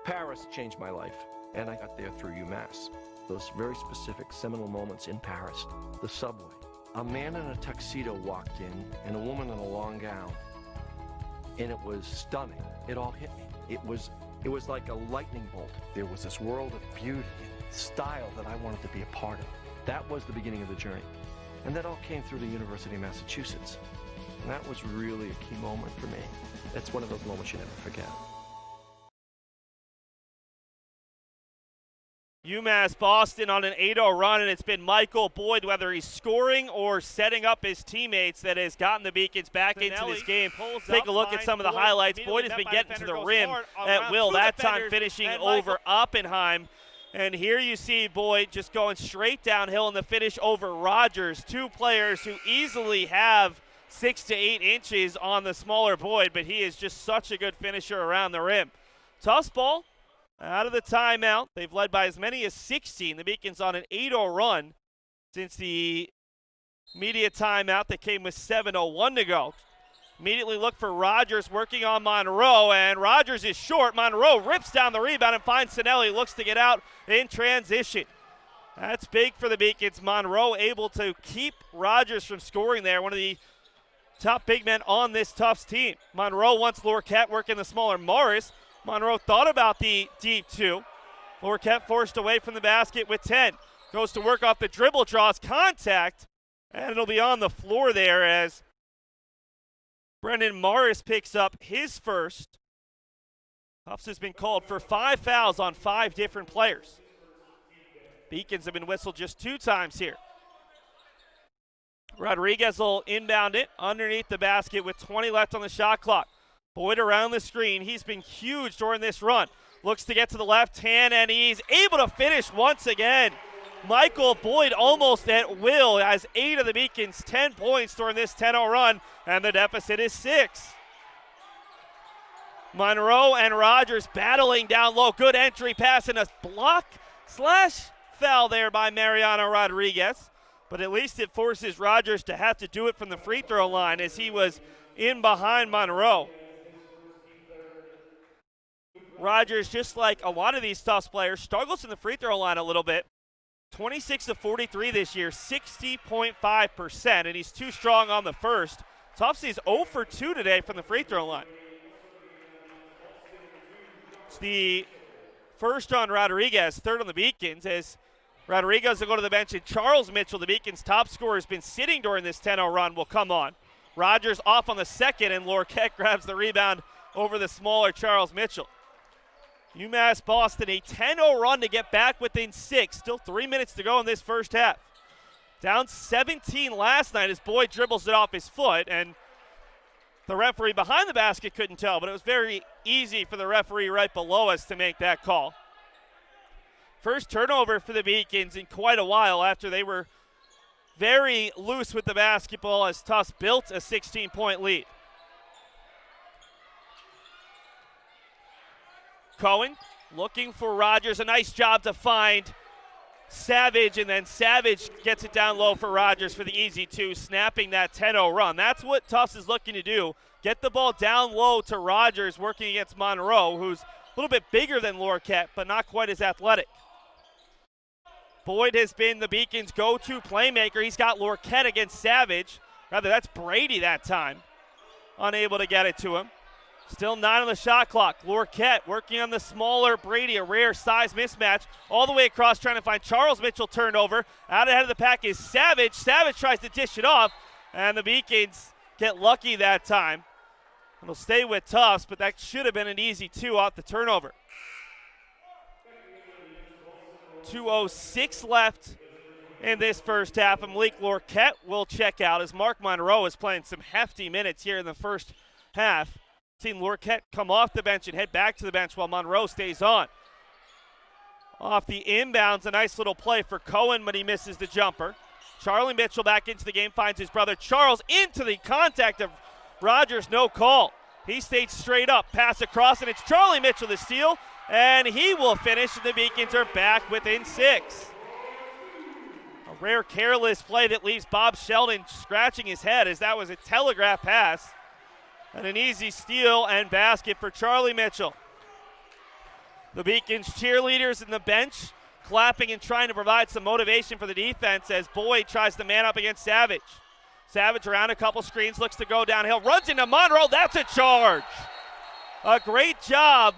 Paris changed my life, and I got there through UMass. Those very specific seminal moments in Paris. The subway. A man in a tuxedo walked in, and a woman in a long gown. And it was stunning. It all hit me. It was like a lightning bolt. There was this world of beauty and style that I wanted to be a part of. That was the beginning of the journey. And that all came through the University of Massachusetts. And that was really a key moment for me. That's one of those moments you never forget. UMass Boston on an 8-0 run, and it's been Michael Boyd, whether he's scoring or setting up his teammates, that has gotten the Beacons back into this game. Take a look at some of the highlights. Boyd has been getting to the rim at will, that time finishing over Oppenheim. And here you see Boyd just going straight downhill in the finish over Rogers, 2 players who easily have 6 to 8 inches on the smaller Boyd, but he is just such a good finisher around the rim. Tufts ball. Out of the timeout, they've led by as many as 16. The Beacons on an 8-0 run since the media timeout that came with 7:01 to go. Immediately look for Rogers working on Monroe, and Rogers is short. Monroe rips down the rebound and finds Sinelli, looks to get out in transition. That's big for the Beacons. Monroe able to keep Rogers from scoring there, one of the top big men on this Tufts team. Monroe wants Lorquette working the smaller Morris. Monroe thought about the deep 2. Lorquette forced away from the basket with 10. Goes to work off the dribble, draws contact, and it'll be on the floor there as Brendan Morris picks up his first. Tufts has been called for 5 fouls on 5 different players. Beacons have been whistled just 2 times here. Rodriguez will inbound it underneath the basket with 20 left on the shot clock. Boyd around the screen. He's been huge during this run. Looks to get to the left hand, and he's able to finish once again. Michael Boyd almost at will has 8 of the Beacons' 10 points during this 10-0 run, and the deficit is 6. Monroe and Rogers battling down low. Good entry pass and a block/foul there by Mariano Rodriguez, but at least it forces Rogers to have to do it from the free throw line as he was in behind Monroe. Rogers, just like a lot of these Tufts players, struggles in the free throw line a little bit. 26 of 43 this year, 60.5%, and he's too strong on the first. Tufts is 0 for 2 today from the free throw line. It's the first on Rodriguez, third on the Beacons, as Rodriguez will go to the bench, and Charles Mitchell, the Beacons' top scorer, has been sitting during this 10-0 run, will come on. Rogers off on the second, and Lorquette grabs the rebound over the smaller Charles Mitchell. UMass Boston, a 10-0 run to get back within 6. Still 3 minutes to go in this first half. Down 17 last night as Boyd dribbles it off his foot, and the referee behind the basket couldn't tell, but it was very easy for the referee right below us to make that call. First turnover for the Beacons in quite a while after they were very loose with the basketball as Tufts built a 16-point lead. Cohen looking for Rogers. A nice job to find Savage, and then Savage gets it down low for Rogers for the easy 2, snapping that 10-0 run. That's what Tufts is looking to do. Get the ball down low to Rogers, working against Monroe, who's a little bit bigger than Lorquette, but not quite as athletic. Boyd has been the Beacons' go-to playmaker. He's got Lorquette against Savage. Rather, that's Brady that time. Unable to get it to him. Still 9 on the shot clock. Lorquette working on the smaller Brady, a rare size mismatch. All the way across trying to find Charles Mitchell turnover. Out ahead of the pack is Savage. Savage tries to dish it off, and the Beacons get lucky that time. It'll stay with Tufts, but that should have been an easy 2 off the turnover. 2:06 left in this first half. And Malik Lorquette will check out as Mark Monroe is playing some hefty minutes here in the first half. Seen Lorquette come off the bench and head back to the bench while Monroe stays on. Off the inbounds, a nice little play for Cohen, but he misses the jumper. Charlie Mitchell back into the game, finds his brother Charles into the contact of Rogers, no call. He stayed straight up, pass across, and it's Charlie Mitchell the steal, and he will finish, and the Beacons are back within 6. A rare careless play that leaves Bob Sheldon scratching his head as that was a telegraph pass. And an easy steal and basket for Charlie Mitchell. The Beacons cheerleaders in the bench clapping and trying to provide some motivation for the defense as Boyd tries to man up against Savage. Savage around a couple screens, looks to go downhill, runs into Monroe. That's a charge. A great job.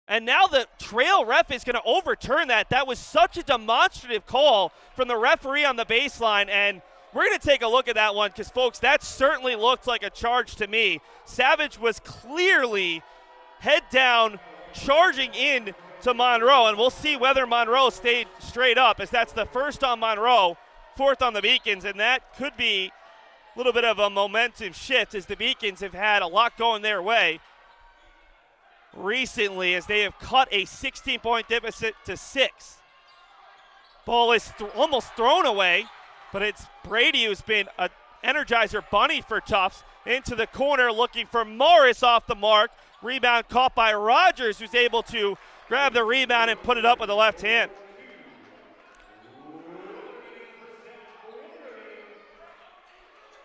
And now the trail ref is going to overturn that. That was such a demonstrative call from the referee on the baseline, and we're going to take a look at that one because, folks, that certainly looked like a charge to me. Savage was clearly head down, charging in to Monroe, and we'll see whether Monroe stayed straight up, as that's the first on Monroe, 4th on the Beacons, and that could be a little bit of a momentum shift as the Beacons have had a lot going their way recently as they have cut a 16-point deficit to 6. Ball is almost thrown away, but it's Brady who's been an Energizer bunny for Tufts. Into the corner looking for Morris off the mark. Rebound caught by Rogers, who's able to grab the rebound and put it up with the left hand.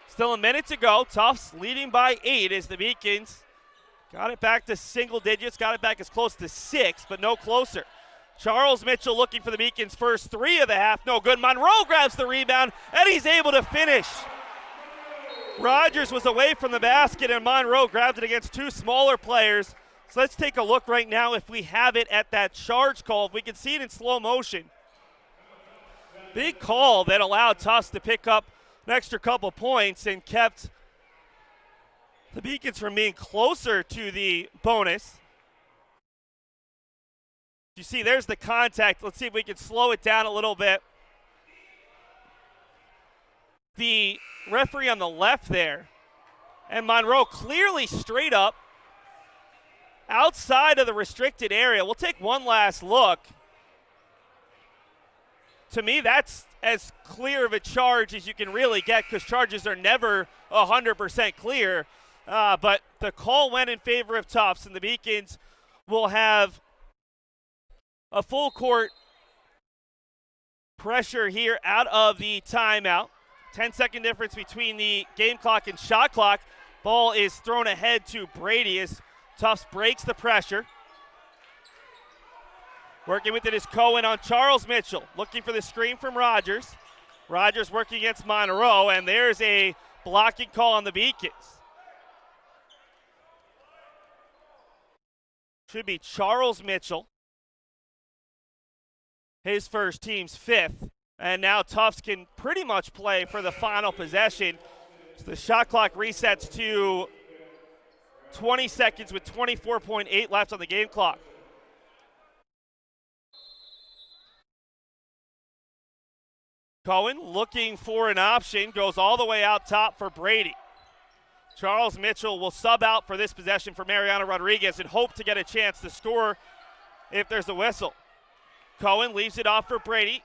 Still a minute to go. Tufts leading by 8 as the Beacons got it back to single digits, got it back as close to 6, but no closer. Charles Mitchell looking for the Beacons' first 3 of the half. No good. Monroe grabs the rebound, and he's able to finish. Rogers was away from the basket, and Monroe grabbed it against 2 smaller players. So let's take a look right now if we have it at that charge call. If we can see it in slow motion. Big call that allowed Tufts to pick up an extra couple points and kept the Beacons from being closer to the bonus. You see, there's the contact. Let's see if we can slow it down a little bit. The referee on the left there, and Monroe clearly straight up outside of the restricted area. We'll take one last look. To me, that's as clear of a charge as you can really get because charges are never 100% clear. But the call went in favor of Tufts, and the Beacons will have a full court pressure here out of the timeout. 10-second difference between the game clock and shot clock. Ball is thrown ahead to Brady as Tufts breaks the pressure. Working with it is Cohen on Charles Mitchell, looking for the screen from Rogers. Rogers working against Monroe, and there's a blocking call on the Beacons. Should be Charles Mitchell. His first, team's 5th. And now Tufts can pretty much play for the final possession. So the shot clock resets to 20 seconds with 24.8 left on the game clock. Cohen looking for an option, goes all the way out top for Brady. Charles Mitchell will sub out for this possession for Mariano Rodriguez and hope to get a chance to score if there's a whistle. Cohen leaves it off for Brady.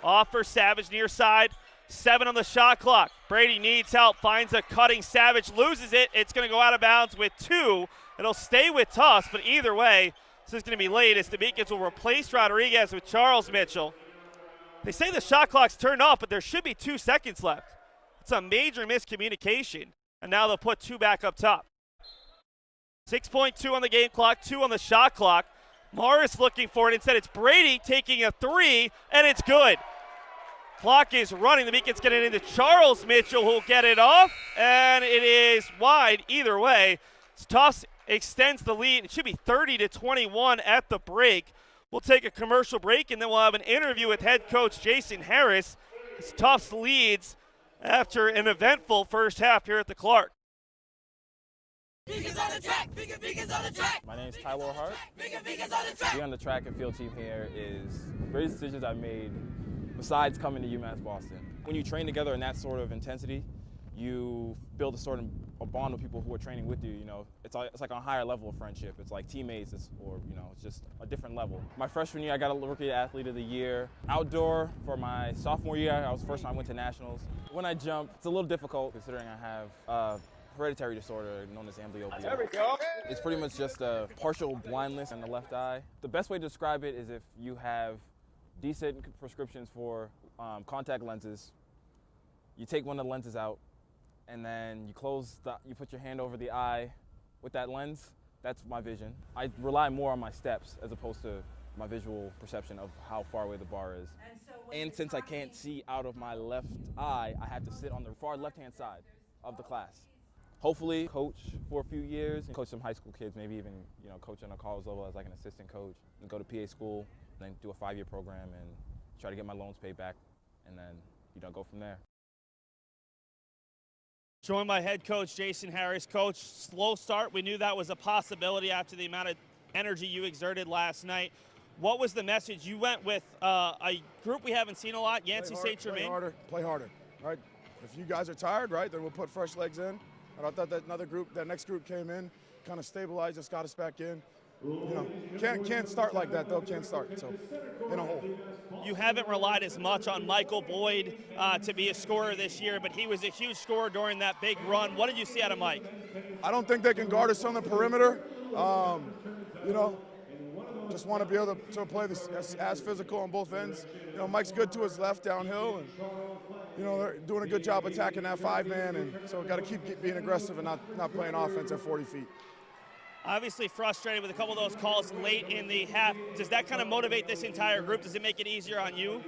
Off for Savage near side. 7 on the shot clock. Brady needs help. Finds a cutting Savage. Loses it. It's going to go out of bounds with 2. It'll stay with Tufts, but either way, this is going to be late as the Beacons will replace Rodriguez with Charles Mitchell. They say the shot clock's turned off, but there should be 2 seconds left. It's a major miscommunication, and now they'll put 2 back up top. 6.2 on the game clock, 2 on the shot clock. Morris looking for it. Instead, it's Brady taking a 3, and it's good. Clock is running. The Beacons get it into Charles Mitchell, who'll get it off, and it is wide either way. Tufts extends the lead. It should be 30-21 at the break. We'll take a commercial break, and then we'll have an interview with head coach Jason Harris as Tufts leads after an eventful first half here at the Clark. Beacons on the track. Beacons on the track. My name is Tyler Hart. Beacons on the track. Being on the track and field team here is the greatest decisions I've made besides coming to UMass Boston. When you train together in that sort of intensity, you build a sort of a bond with people who are training with you. You know, it's like a higher level of friendship. It's like teammates, it's just a different level. My freshman year, I got a Rookie Athlete of the Year. Outdoor for my sophomore year, I was the first time I went to nationals. When I jump, it's a little difficult considering I have hereditary disorder known as amblyopia. There we go. It's pretty much just a partial blindness in the left eye. The best way to describe it is if you have decent prescriptions for contact lenses, you take one of the lenses out, and then you put your hand over the eye with that lens. That's my vision. I rely more on my steps as opposed to my visual perception of how far away the bar is. And since I can't see out of my left eye, I have to sit on the far left-hand side of the class. Hopefully coach for a few years, and coach some high school kids, maybe even coach on a college level as like an assistant coach, and go to PA school, and then do a 5-year program and try to get my loans paid back, and then go from there. Joined by head coach Jason Harris. Coach, slow start. We knew that was a possibility after the amount of energy you exerted last night. What was the message? You went with a group we haven't seen a lot, Yancey St. Germain. Play harder, right? If you guys are tired, right, then we'll put fresh legs in. And I thought that next group came in, kind of stabilized us, got us back in. Can't start like that though. Can't start. So in a hole. You haven't relied as much on Michael Boyd to be a scorer this year, but he was a huge scorer during that big run. What did you see out of Mike? I don't think they can guard us on the perimeter. Just want to be able to play this as physical on both ends. Mike's good to his left downhill, and they're doing a good job attacking that 5-man, and so we've got to keep being aggressive and not playing offense at 40 feet. Obviously frustrated with a couple of those calls late in the half. Does that kind of motivate this entire group? Does it make it easier on you?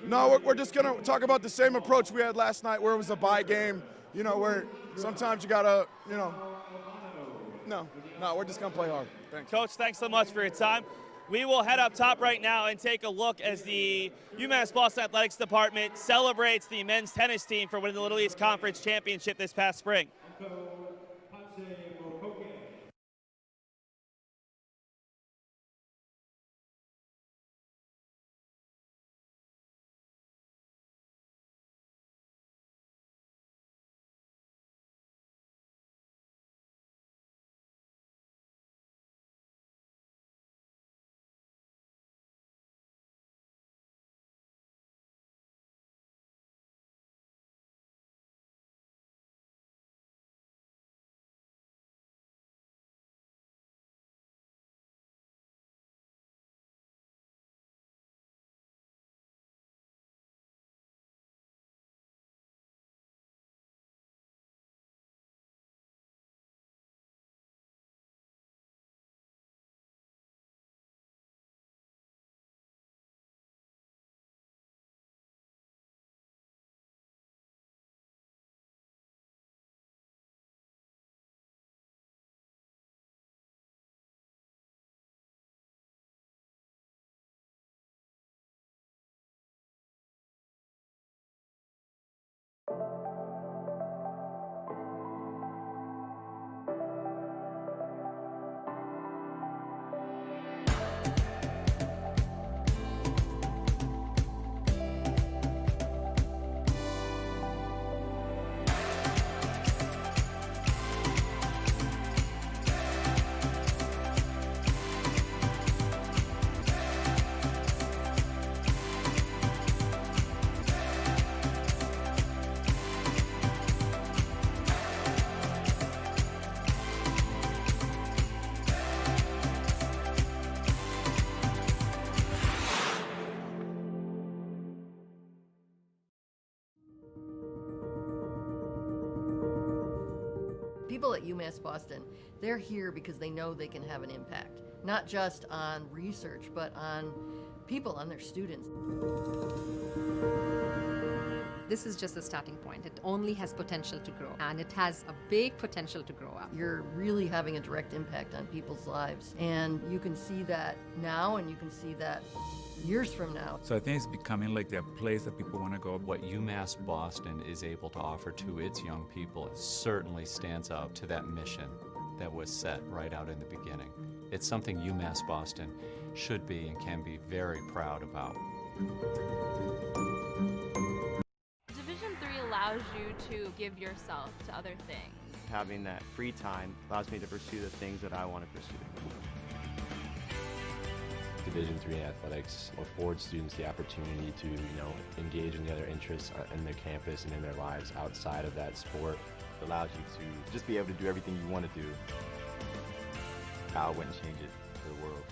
No, we're just going to talk about the same approach we had last night where it was a bye game, where sometimes you got to, No, we're just going to play hard. Thanks. Coach, thanks so much for your time. We will head up top right now and take a look as the UMass Boston Athletics Department celebrates the men's tennis team for winning the Little East Conference Championship this past spring. People at UMass Boston, they're here because they know they can have an impact, not just on research, but on people, on their students. This is just the starting point. It only has potential to grow, and it has a big potential to grow up. You're really having a direct impact on people's lives, and you can see that now, and you can see that years from now. So I think it's becoming like the place that people want to go. What UMass Boston is able to offer to its young people certainly stands up to that mission that was set right out in the beginning. It's something UMass Boston should be and can be very proud about. Division III allows you to give yourself to other things. Having that free time allows me to pursue the things that I want to pursue. Division III athletics affords students the opportunity to, engage in the other interests in their campus and in their lives outside of that sport. It allows you to just be able to do everything you want to do. I wouldn't change it for the world.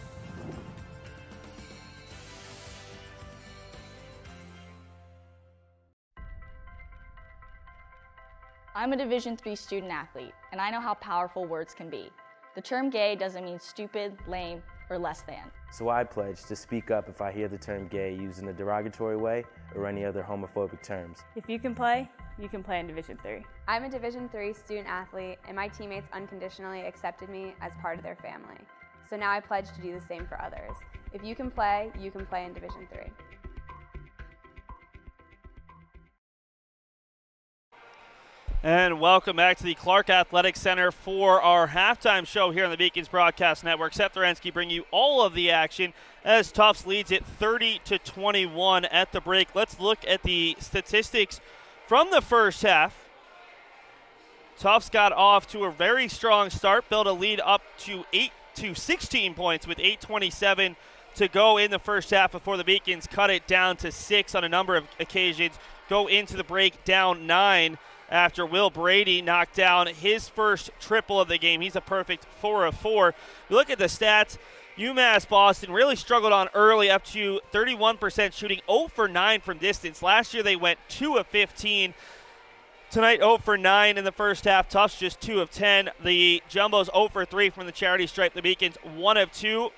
I'm a Division III student athlete, and I know how powerful words can be. The term gay doesn't mean stupid, lame, or less than. So I pledge to speak up if I hear the term gay used in a derogatory way or any other homophobic terms. If you can play in Division III. I'm a Division III student athlete, and my teammates unconditionally accepted me as part of their family. So now I pledge to do the same for others. If you can play in Division III. And welcome back to the Clark Athletic Center for our halftime show here on the Beacons Broadcast Network. Seth Dorensky bringing you all of the action as Tufts leads it 30-21 at the break. Let's look at the statistics from the first half. Tufts got off to a very strong start, built a lead up to 16 points with 8:27 to go in the first half before the Beacons cut it down to 6 on a number of occasions, go into the break down 9 after Will Brady knocked down his first triple of the game. He's a perfect 4 of 4. You look at the stats, UMass Boston really struggled on early, up to 31% shooting, 0 for 9 from distance. Last year they went 2 of 15. Tonight 0 for 9 in the first half. Tufts just 2 of 10. The Jumbos 0 for 3 from the charity stripe. The Beacons 1 of 2.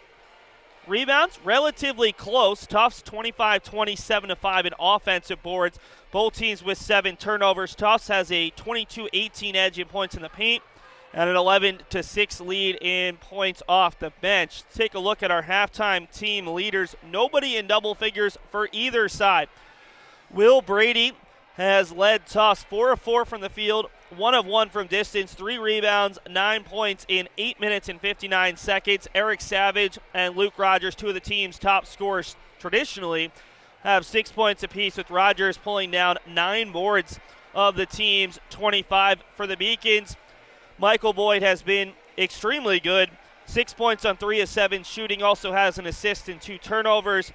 Rebounds, relatively close. Tufts 25-27-5 in offensive boards. Both teams with 7 turnovers. Tufts has a 22-18 edge in points in the paint and an 11-6 lead in points off the bench. Take a look at our halftime team leaders. Nobody in double figures for either side. Will Brady has led Tufts 4 of 4 from the field, 1 of 1 from distance, 3 rebounds, 9 points in 8 minutes and 59 seconds. Eric Savage and Luke Rogers, two of the team's top scorers traditionally, have 6 points apiece, with Rogers pulling down 9 boards of the team's 25 for the Beacons. Michael Boyd has been extremely good. 6 points on 3 of 7 shooting, also has an assist and 2 turnovers.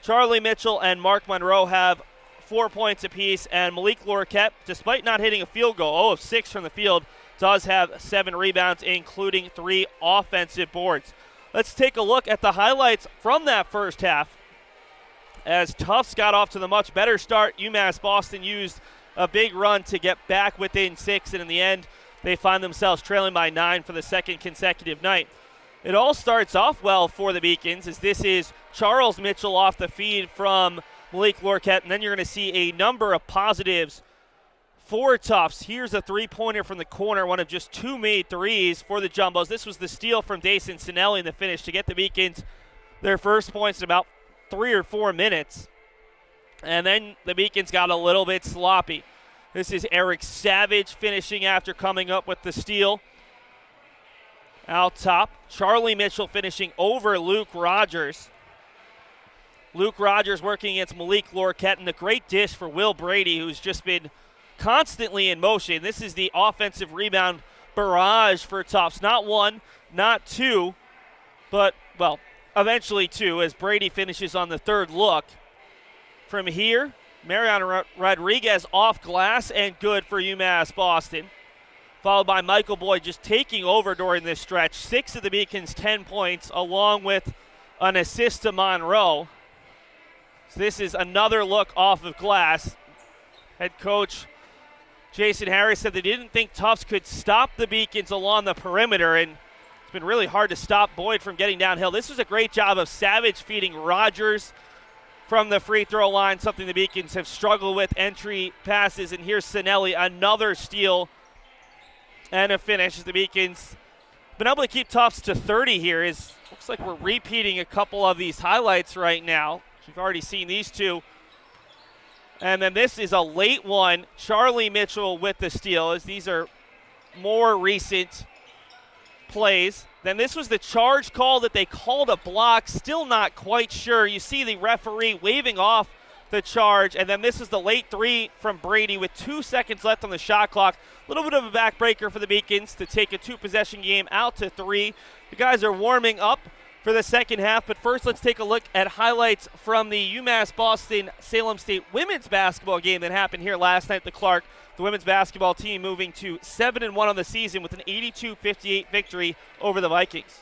Charlie Mitchell and Mark Monroe have 4 points apiece, and Malik Lorquette, despite not hitting a field goal, 0 of 6 from the field, does have 7 rebounds, including 3 offensive boards. Let's take a look at the highlights from that first half. As Tufts got off to the much better start, UMass Boston used a big run to get back within 6, and in the end, they find themselves trailing by 9 for the second consecutive night. It all starts off well for the Beacons, as this is Charles Mitchell off the feed from Malik Lorquette, and then you're going to see a number of positives for Tufts. Here's a three-pointer from the corner, one of just 2 made threes for the Jumbos. This was the steal from Dason Sinelli in the finish to get the Beacons their first points in about 3 or 4 minutes. And then the Beacons got a little bit sloppy. This is Eric Savage finishing after coming up with the steal. Out top, Charlie Mitchell finishing over Luke Rogers. Luke Rogers working against Malik Lorquette, and the great dish for Will Brady, who's just been constantly in motion. This is the offensive rebound barrage for Tufts. Not 1, not 2, but, well, eventually 2, as Brady finishes on the third look. From here, Mariano Rodriguez off glass and good for UMass Boston. Followed by Michael Boyd just taking over during this stretch. 6 of the Beacons' 10 points, along with an assist to Monroe. So this is another look off of glass. Head coach Jason Harris said they didn't think Tufts could stop the Beacons along the perimeter, and it's been really hard to stop Boyd from getting downhill. This was a great job of Savage feeding Rogers from the free throw line, something the Beacons have struggled with, entry passes. And here's Sinelli, another steal and a finish. The Beacons been able to keep Tufts to 30 here. Looks like we're repeating a couple of these highlights right now. We've already seen these two. And then this is a late one. Charlie Mitchell with the steal, as these are more recent plays. Then this was the charge call that they called a block. Still not quite sure. You see the referee waving off the charge. And then this is the late three from Brady with 2 seconds left on the shot clock. A little bit of a backbreaker for the Beacons to take a 2-possession game out to 3. The guys are warming up for the second half, but first let's take a look at highlights from the UMass Boston-Salem State women's basketball game that happened here last night at the Clark. The women's basketball team moving to 7-1 on the season with an 82-58 victory over the Vikings.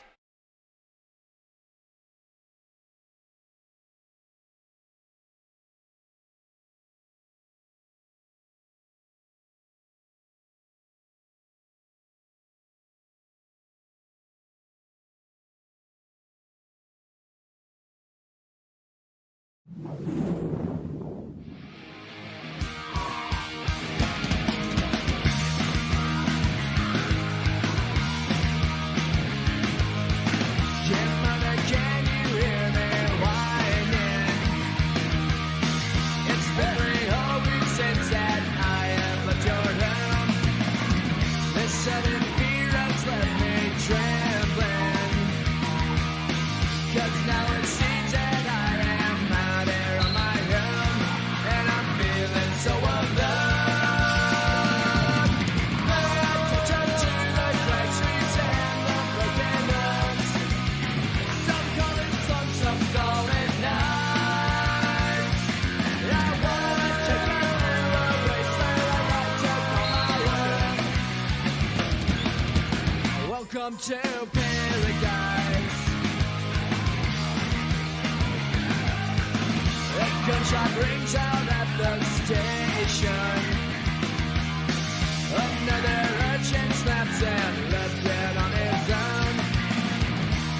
Welcome to paradise. A gunshot rings out at the station. Another urchin snaps and left dead on his own.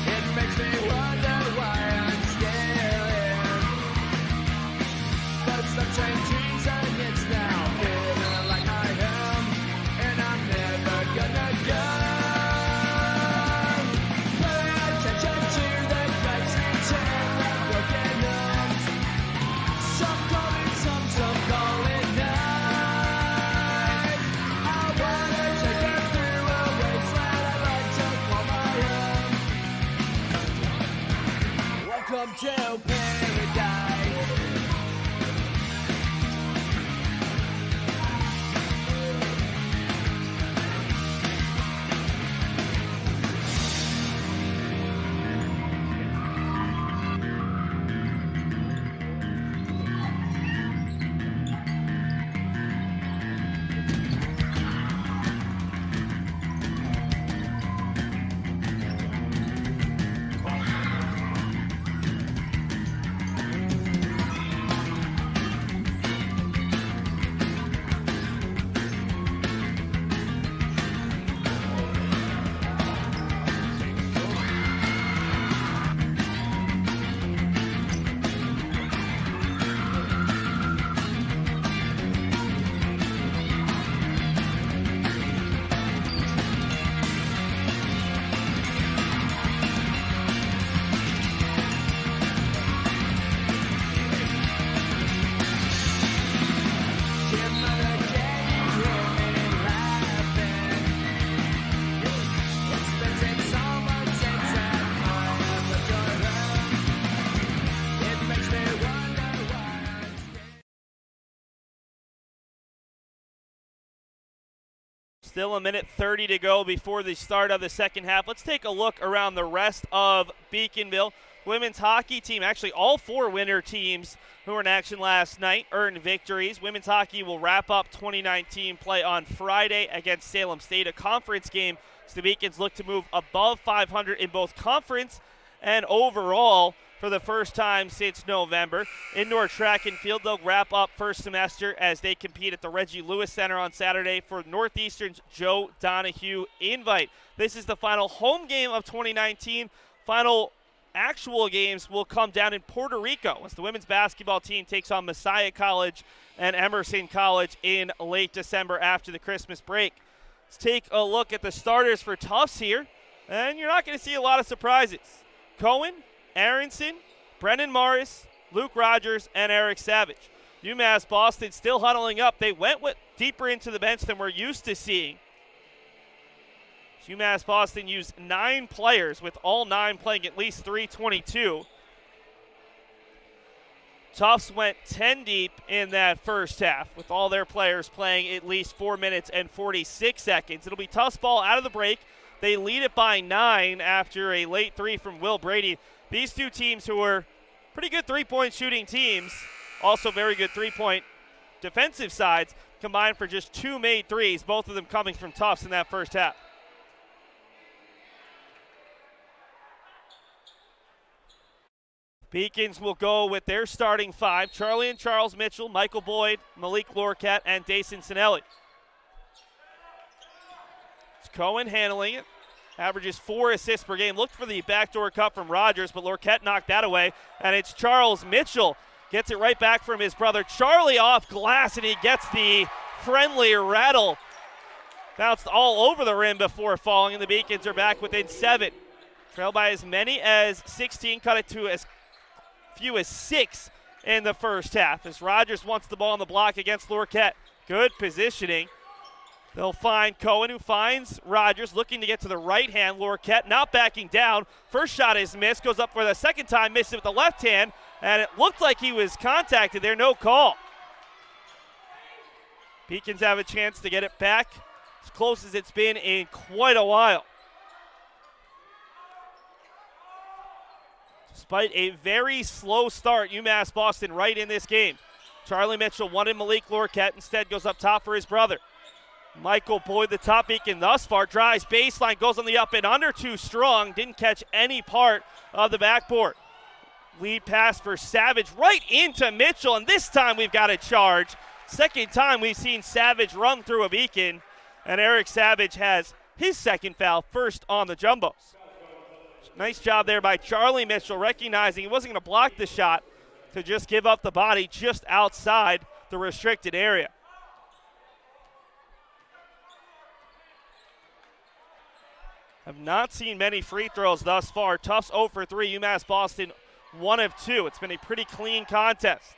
It makes me wonder why I'm still here. But some strange dreams and it's now feeling like my home, and I'm never gonna go. Welcome to paradise. Still a minute 30 to go before the start of the second half. Let's take a look around the rest of Beaconville. Women's hockey team, actually all four winner teams who were in action last night, earned victories. Women's hockey will wrap up 2019 play on Friday against Salem State, a conference game. So the Beacons look to move above 500 in both conference and overall for the first time since November. Indoor track and field, they'll wrap up first semester as they compete at the Reggie Lewis Center on Saturday for Northeastern's Joe Donahue Invite. This is the final home game of 2019, final actual games will come down in Puerto Rico as the women's basketball team takes on Messiah College and Emerson College in late December after the Christmas break. Let's take a look at the starters for Tufts here, and you're not going to see a lot of surprises. Cohen, Aronson, Brennan Morris, Luke Rogers, and Eric Savage. UMass Boston still huddling up. They went deeper into the bench than we're used to seeing. UMass Boston used 9 players, with all 9 playing at least 3:22. Tufts went 10 deep in that first half, with all their players playing at least 4 minutes and 46 seconds. It'll be Tufts ball out of the break. They lead it by 9 after a late 3 from Will Brady. These two teams, who are pretty good three-point shooting teams, also very good three-point defensive sides, combined for just 2 made threes, both of them coming from Tufts in that first half. Beacons will go with their starting 5. Charlie and Charles Mitchell, Michael Boyd, Malik Lorquette, and Dayson Sinelli. It's Cohen handling it. Averages 4 assists per game. Looked for the backdoor cut from Rogers, but Lorquette knocked that away. And it's Charles Mitchell. Gets it right back from his brother Charlie off glass, and he gets the friendly rattle. Bounced all over the rim before falling, and the Beacons are back within 7. Trailed by as many as 16, cut it to as few as 6 in the first half as Rogers wants the ball on the block against Lorquette. Good positioning. They'll find Cohen, who finds Rogers, looking to get to the right hand. Lorquette not backing down. First shot is missed, goes up for the second time, misses it with the left hand, and it looked like he was contacted there, no call. Beacons have a chance to get it back as close as it's been in quite a while. Despite a very slow start, UMass Boston right in this game. Charlie Mitchell wanted Malik Lorquette, instead goes up top for his brother. Michael Boyd, the top Beacon thus far, drives baseline, goes on the up and under, too strong, didn't catch any part of the backboard. Lead pass for Savage right into Mitchell, and this time we've got a charge. Second time we've seen Savage run through a Beacon, and Eric Savage has his second foul, first on the Jumbos. Nice job there by Charlie Mitchell, recognizing he wasn't going to block the shot, to just give up the body just outside the restricted area. Have not seen many free throws thus far. Tufts 0 for 3, UMass Boston 1 of 2. It's been a pretty clean contest.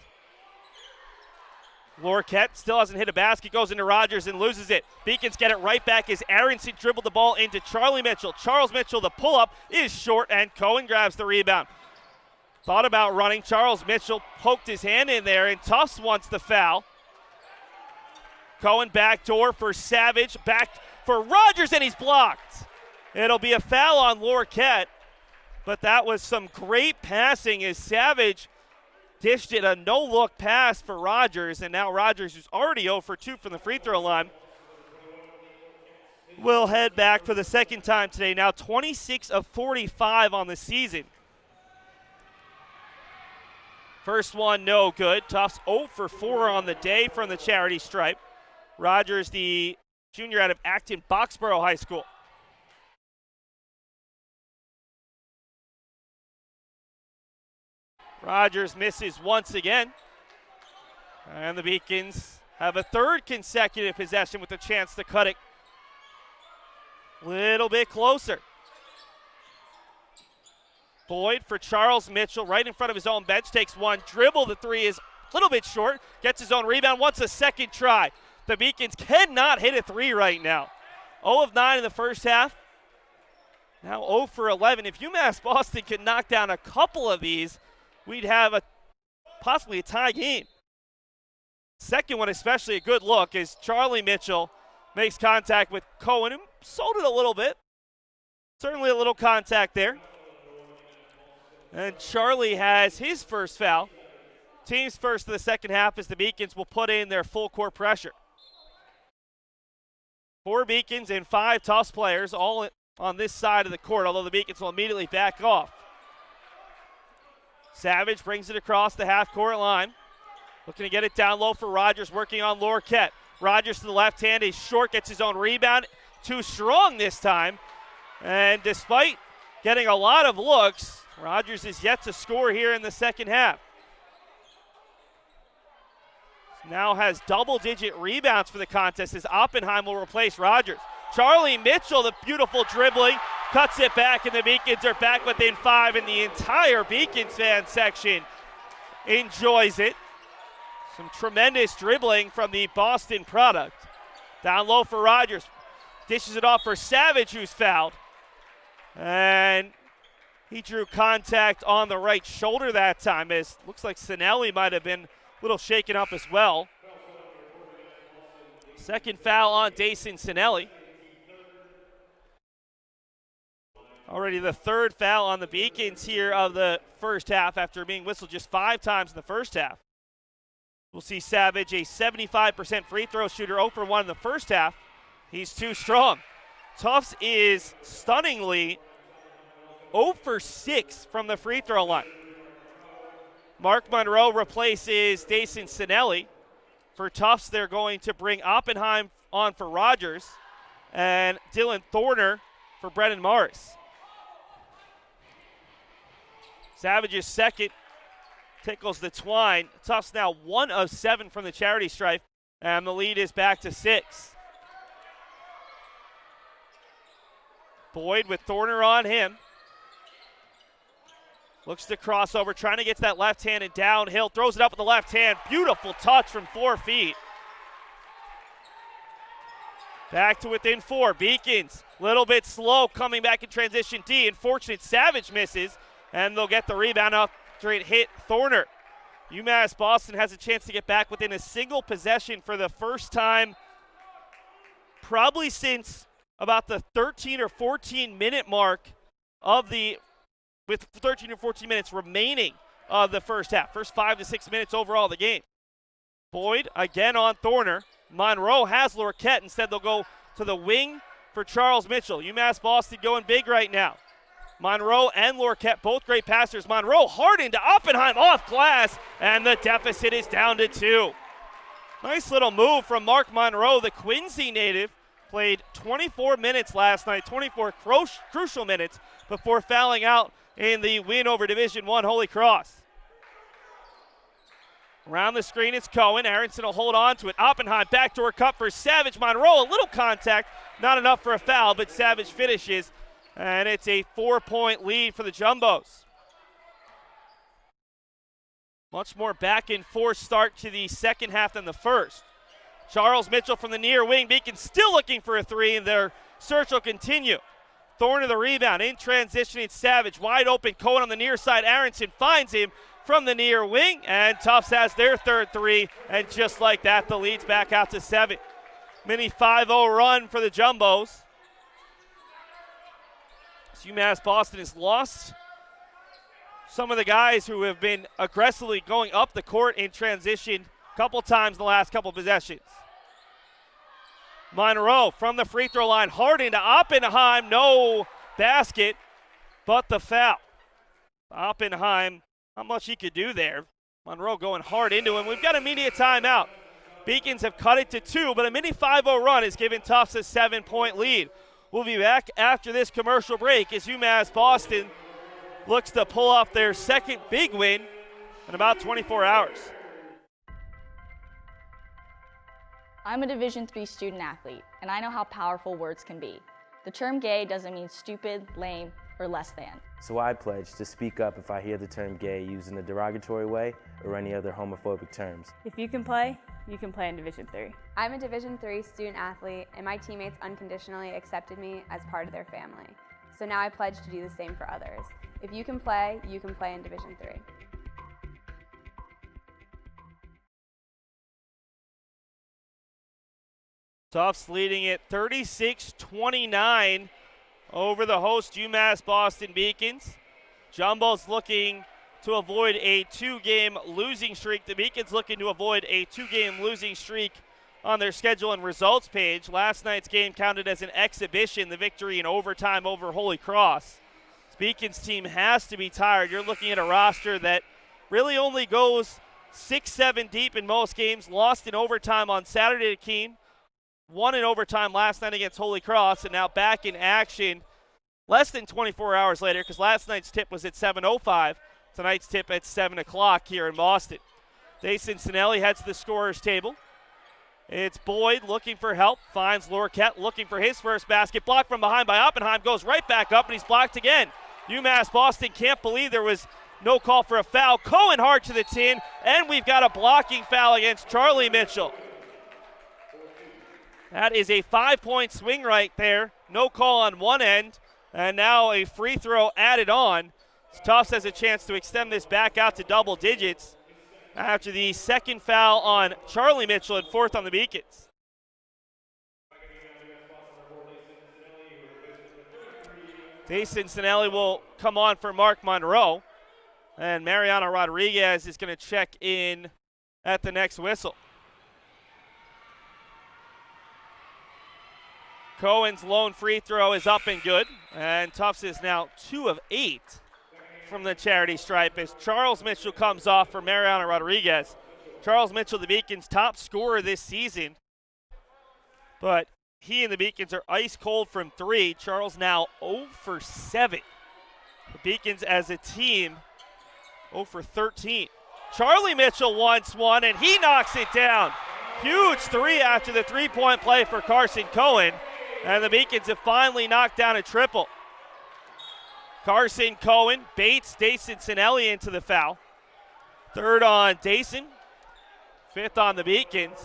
Lorquette still hasn't hit a basket, goes into Rogers and loses it. Beacons get it right back as Aronson dribbled the ball into Charlie Mitchell. Charles Mitchell, the pull-up is short, and Cohen grabs the rebound. Thought about running. Charles Mitchell poked his hand in there, and Tufts wants the foul. Cohen backdoor for Savage, back for Rogers, and he's blocked. It'll be a foul on Lorquette, but that was some great passing as Savage dished it a no-look pass for Rogers, and now Rogers, who's already 0 for 2 from the free throw line, will head back for the second time today. Now 26 of 45 on the season. First one, no good. Tufts 0 for 4 on the day from the charity stripe. Rogers, the junior out of Acton Boxborough High School. Rogers misses once again. And the Beacons have a third consecutive possession with a chance to cut it a little bit closer. Boyd for Charles Mitchell, right in front of his own bench, takes one dribble. The three is a little bit short, gets his own rebound, wants a second try. The Beacons cannot hit a three right now. 0 of 9 in the first half. Now 0 for 11. If UMass Boston could knock down a couple of these, we'd have possibly a tie game. Second one, especially a good look, as Charlie Mitchell makes contact with Cohen, who sold it a little bit. Certainly a little contact there. And Charlie has his first foul. Team's first of the second half as the Beacons will put in their full court pressure. 4 Beacons and 5 Tufts players all on this side of the court, although the Beacons will immediately back off. Savage brings it across the half-court line. Looking to get it down low for Rogers, working on Lorquette. Rogers to the left hand, is short, gets his own rebound. Too strong this time. And despite getting a lot of looks, Rogers is yet to score here in the second half. Now has double-digit rebounds for the contest as Oppenheim will replace Rogers. Charlie Mitchell, the beautiful dribbling, cuts it back, and the Beacons are back within 5, and the entire Beacons fan section enjoys it. Some tremendous dribbling from the Boston product. Down low for Rogers. Dishes it off for Savage, who's fouled. And he drew contact on the right shoulder that time, as looks like Sinelli might have been a little shaken up as well. Second foul on Dayson Sinelli. Already the third foul on the Beacons here of the first half after being whistled just 5 times in the first half. We'll see Savage, a 75% free throw shooter, 0 for 1 in the first half. He's too strong. Tufts is stunningly 0 for 6 from the free throw line. Mark Monroe replaces Dayson Sinelli. For Tufts, they're going to bring Oppenheim on for Rogers and Dylan Thorner for Brennan Morris. Savage's second tickles the twine. Tufts now 1 of 7 from the charity stripe, and the lead is back to 6. Boyd with Thorner on him. Looks to crossover, trying to get to that left hand and downhill. Throws it up with the left hand. Beautiful touch from 4 feet. Back to within 4. Beacons, little bit slow coming back in transition D. Unfortunate, Savage misses, and they'll get the rebound after it hit Thorner. UMass Boston has a chance to get back within a single possession for the first time probably since about the 13 or 14 minute mark of the, with 13 or 14 minutes remaining of the first half. First 5 to 6 minutes overall of the game. Boyd again on Thorner. Monroe has Lorquette. Instead they'll go to the wing for Charles Mitchell. UMass Boston going big right now. Monroe and Lorquette, both great passers. Monroe hard into Oppenheim off glass, and the deficit is down to 2. Nice little move from Mark Monroe, the Quincy native. Played 24 minutes last night, 24 crucial minutes before fouling out in the win over Division I Holy Cross. Around the screen, it's Cohen. Aronson will hold on to it. Oppenheim, backdoor cut for Savage. Monroe, a little contact, not enough for a foul, but Savage finishes, and it's a 4-point lead for the Jumbos. Much more back and forth start to the second half than the first. Charles Mitchell from the near wing. Beacon still looking for a 3, and their search will continue. Thorne to the rebound. In transition, it's Savage. Wide open. Cohen on the near side. Aronson finds him from the near wing, and Tufts has their third 3, and just like that, the lead's back out to 7. Mini 5-0 run for the Jumbos. UMass Boston has lost some of the guys who have been aggressively going up the court in transition a couple times in the last couple possessions. Monroe from the free throw line, hard into Oppenheim, no basket, but the foul. Oppenheim, not much he could do there. Monroe going hard into him. We've got immediate timeout. Beacons have cut it to 2, but a mini 5-0 run has given Tufts a 7-point lead. We'll be back after this commercial break as UMass Boston looks to pull off their second big win in about 24 hours. I'm a Division III student athlete, and I know how powerful words can be. The term gay doesn't mean stupid, lame, or less than. So I pledge to speak up if I hear the term gay used in a derogatory way or any other homophobic terms. If you can play in Division III. I'm a Division III student athlete, and my teammates unconditionally accepted me as part of their family. So now I pledge to do the same for others. If you can play in Division III. Tufts leading it 36-29 over the host UMass Boston Beacons. Jumbos looking to avoid a 2-game losing streak. The Beacons looking to avoid a 2-game losing streak on their schedule and results page. Last night's game counted as an exhibition, the victory in overtime over Holy Cross. This Beacons team has to be tired. You're looking at a roster that really only goes 6-7 deep in most games. Lost in overtime on Saturday to Keene. Won in overtime last night against Holy Cross, and now back in action less than 24 hours later, because last night's tip was at 7:05. Tonight's tip at 7 o'clock here in Boston. Dason Sinelli heads to the scorer's table. It's Boyd looking for help, finds Lorquette looking for his first basket. Blocked from behind by Oppenheim, goes right back up, and he's blocked again. UMass Boston can't believe there was no call for a foul. Cohen hard to the tin, and we've got a blocking foul against Charlie Mitchell. That is a 5-point swing right there. No call on one end, and now a free throw added on. Tufts has a chance to extend this back out to double digits after the second foul on Charlie Mitchell and fourth on the Beacons. Dason Sinelli will come on for Mark Monroe, and Mariano Rodriguez is going to check in at the next whistle. Cohen's lone free throw is up and good, and Tufts is now 2 of 8 from the charity stripe as Charles Mitchell comes off for Mariano Rodriguez. Charles Mitchell, the Beacons' top scorer this season, but he and the Beacons are ice cold from 3. Charles now 0 for 7. The Beacons as a team 0 for 13. Charlie Mitchell wants one, and he knocks it down. Huge 3 after the 3-point play for Carson Cohen, and the Beacons have finally knocked down a triple. Carson Cohen baits Dason Sinelli into the foul. Third on Dason, fifth on the Beacons.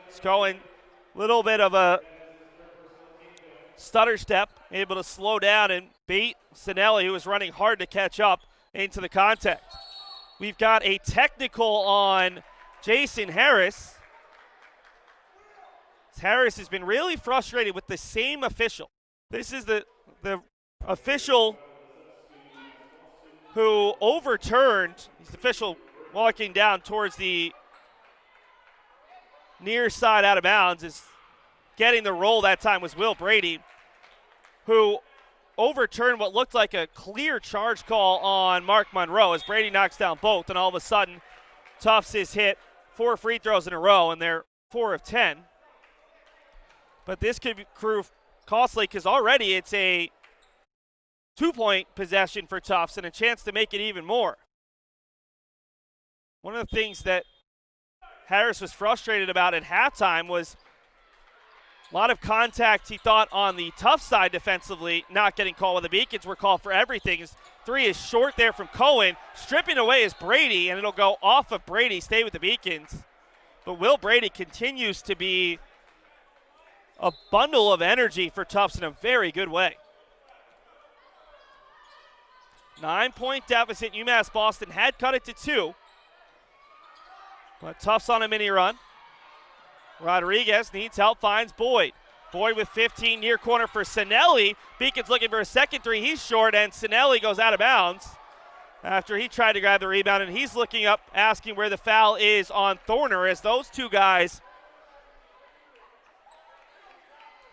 It's Cohen, little bit of a stutter step, able to slow down and bait Sinelli, who was running hard to catch up, into the contact. We've got a technical on Jason Harris. Harris has been really frustrated with the same official. This is the official who overturned, he's the official walking down towards the near side out of bounds, is getting the roll that time was Will Brady, who overturned what looked like a clear charge call on Mark Monroe as Brady knocks down both, and all of a sudden Tufts has hit 4 free throws in a row, and they're 4 of 10. But this could prove costly because already it's a 2-point possession for Tufts and a chance to make it even more. One of the things that Harris was frustrated about at halftime was a lot of contact he thought on the Tufts side defensively, not getting called. When the Beacons were called for everything. His 3 is short there from Cohen. Stripping away is Brady, and it'll go off of Brady, stay with the Beacons. But Will Brady continues to be a bundle of energy for Tufts in a very good way. 9-point deficit. UMass Boston had cut it to 2. But Tufts on a mini run. Rodriguez needs help, finds Boyd. Boyd with 15 near corner for Sinelli. Beacons looking for a second 3. He's short, and Sinelli goes out of bounds after he tried to grab the rebound, and he's looking up, asking where the foul is on Thorner as those two guys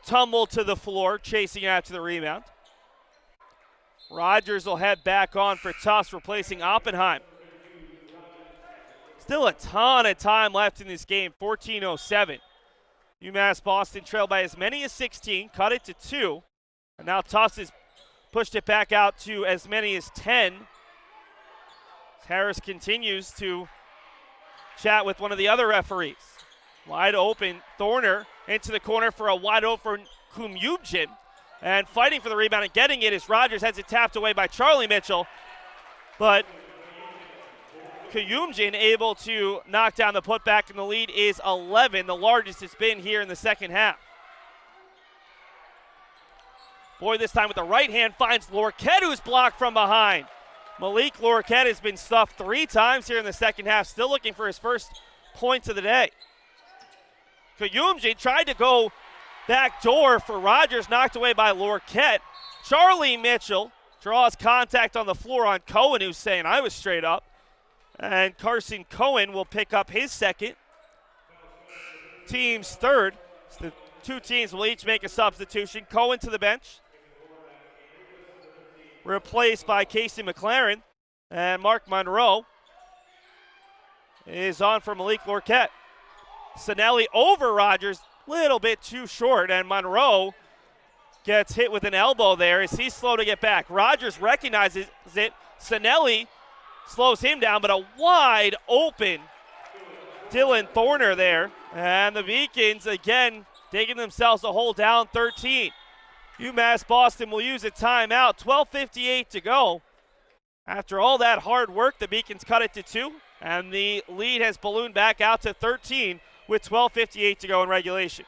tumble to the floor, chasing after the rebound. Rogers will head back on for Tufts, replacing Oppenheim. Still a ton of time left in this game, 14:07. UMass Boston trailed by as many as 16, cut it to 2. And now Tufts has pushed it back out to as many as 10. Harris continues to chat with one of the other referees. Wide open, Thorner into the corner for a wide open Kumyubjin. And fighting for the rebound and getting it as Rogers has it tapped away by Charlie Mitchell. But Kuyumjin able to knock down the putback, and the lead is 11, the largest it's been here in the second half. Boyd this time with the right hand finds Lorquette, who's blocked from behind. Malik Lorquette has been stuffed 3 times here in the second half, still looking for his first points of the day. Kuyumjin tried to go back door for Rogers, knocked away by Lorquette. Charlie Mitchell draws contact on the floor on Cohen, who's saying I was straight up. And Carson Cohen will pick up his second. Team's third. So the 2 teams will each make a substitution. Cohen to the bench, replaced by Casey McLaren. And Mark Monroe is on for Malik Lorquette. Sinelli over Rogers, little bit too short, and Monroe gets hit with an elbow there as he's slow to get back. Rogers recognizes it. Sinelli slows him down, but a wide open Dylan Thorner there. And the Beacons again digging themselves a hole, down 13. UMass Boston will use a timeout. 12:58 to go. After all that hard work, the Beacons cut it to 2, and the lead has ballooned back out to 13 with 12:58 to go in regulation.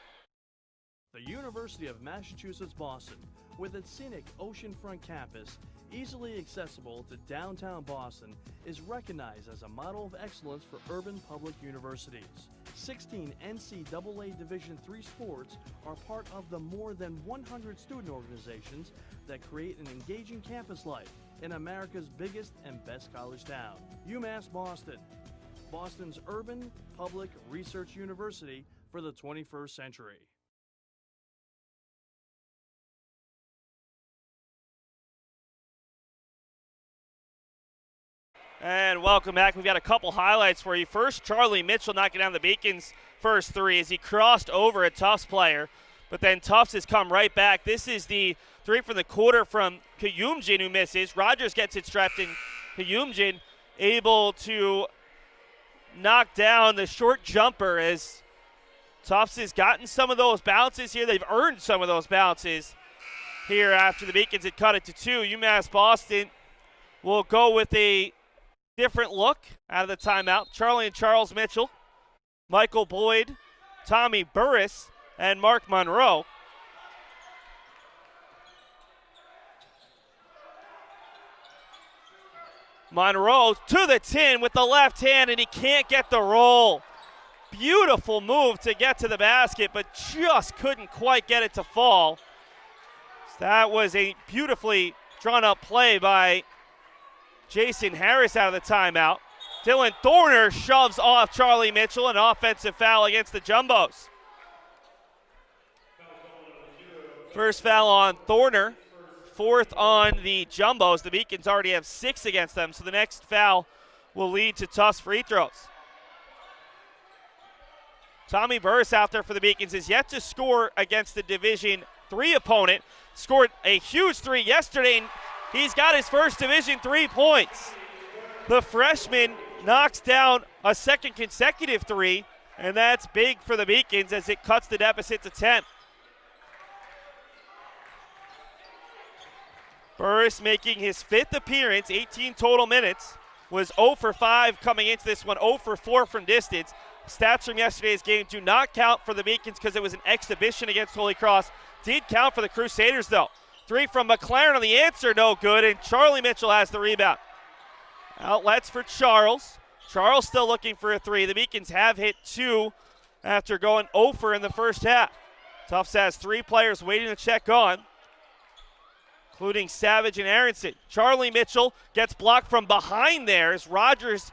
The University of Massachusetts Boston, with its scenic oceanfront campus, easily accessible to downtown Boston, is recognized as a model of excellence for urban public universities. 16 NCAA Division III sports are part of the more than 100 student organizations that create an engaging campus life in America's biggest and best college town. UMass Boston, Boston's urban public research university for the 21st century. And welcome back. We've got a couple highlights for you. First, Charlie Mitchell knocking down the Beacons' first three as he crossed over a Tufts player, but then Tufts has come right back. This is the three from the quarter from Kayumjin who misses. Rogers gets it strapped in. Kayumjin able to knock down the short jumper as Tufts has gotten some of those bounces here. They've earned some of those bounces here after the Beacons had cut it to 2. UMass Boston will go with a different look out of the timeout. Charlie and Charles Mitchell, Michael Boyd, Tommy Burris, and Mark Monroe. Monroe to the tin with the left hand, and he can't get the roll. Beautiful move to get to the basket, but just couldn't quite get it to fall. That was a beautifully drawn up play by Jason Harris out of the timeout. Dylan Thorner shoves off Charlie Mitchell, an offensive foul against the Jumbos. First foul on Thorner, fourth on the Jumbos. The Beacons already have 6 against them, so the next foul will lead to Tufts free throws. Tommy Burris out there for the Beacons is yet to score against the Division III opponent. Scored a huge 3 yesterday, and he's got his first Division III points. The freshman knocks down a second consecutive 3, and that's big for the Beacons as it cuts the deficit to 10. Burris making his 5th appearance, 18 total minutes, was 0 for 5 coming into this one, 0 for 4 from distance. Stats from yesterday's game do not count for the Beacons because it was an exhibition against Holy Cross. Did count for the Crusaders, though. 3 from McLaren on the answer, no good, and Charlie Mitchell has the rebound. Outlets for Charles. Charles still looking for a 3. The Beacons have hit 2 after going 0 for in the first half. Tufts has 3 players waiting to check on, including Savage and Aronson. Charlie Mitchell gets blocked from behind there as Rogers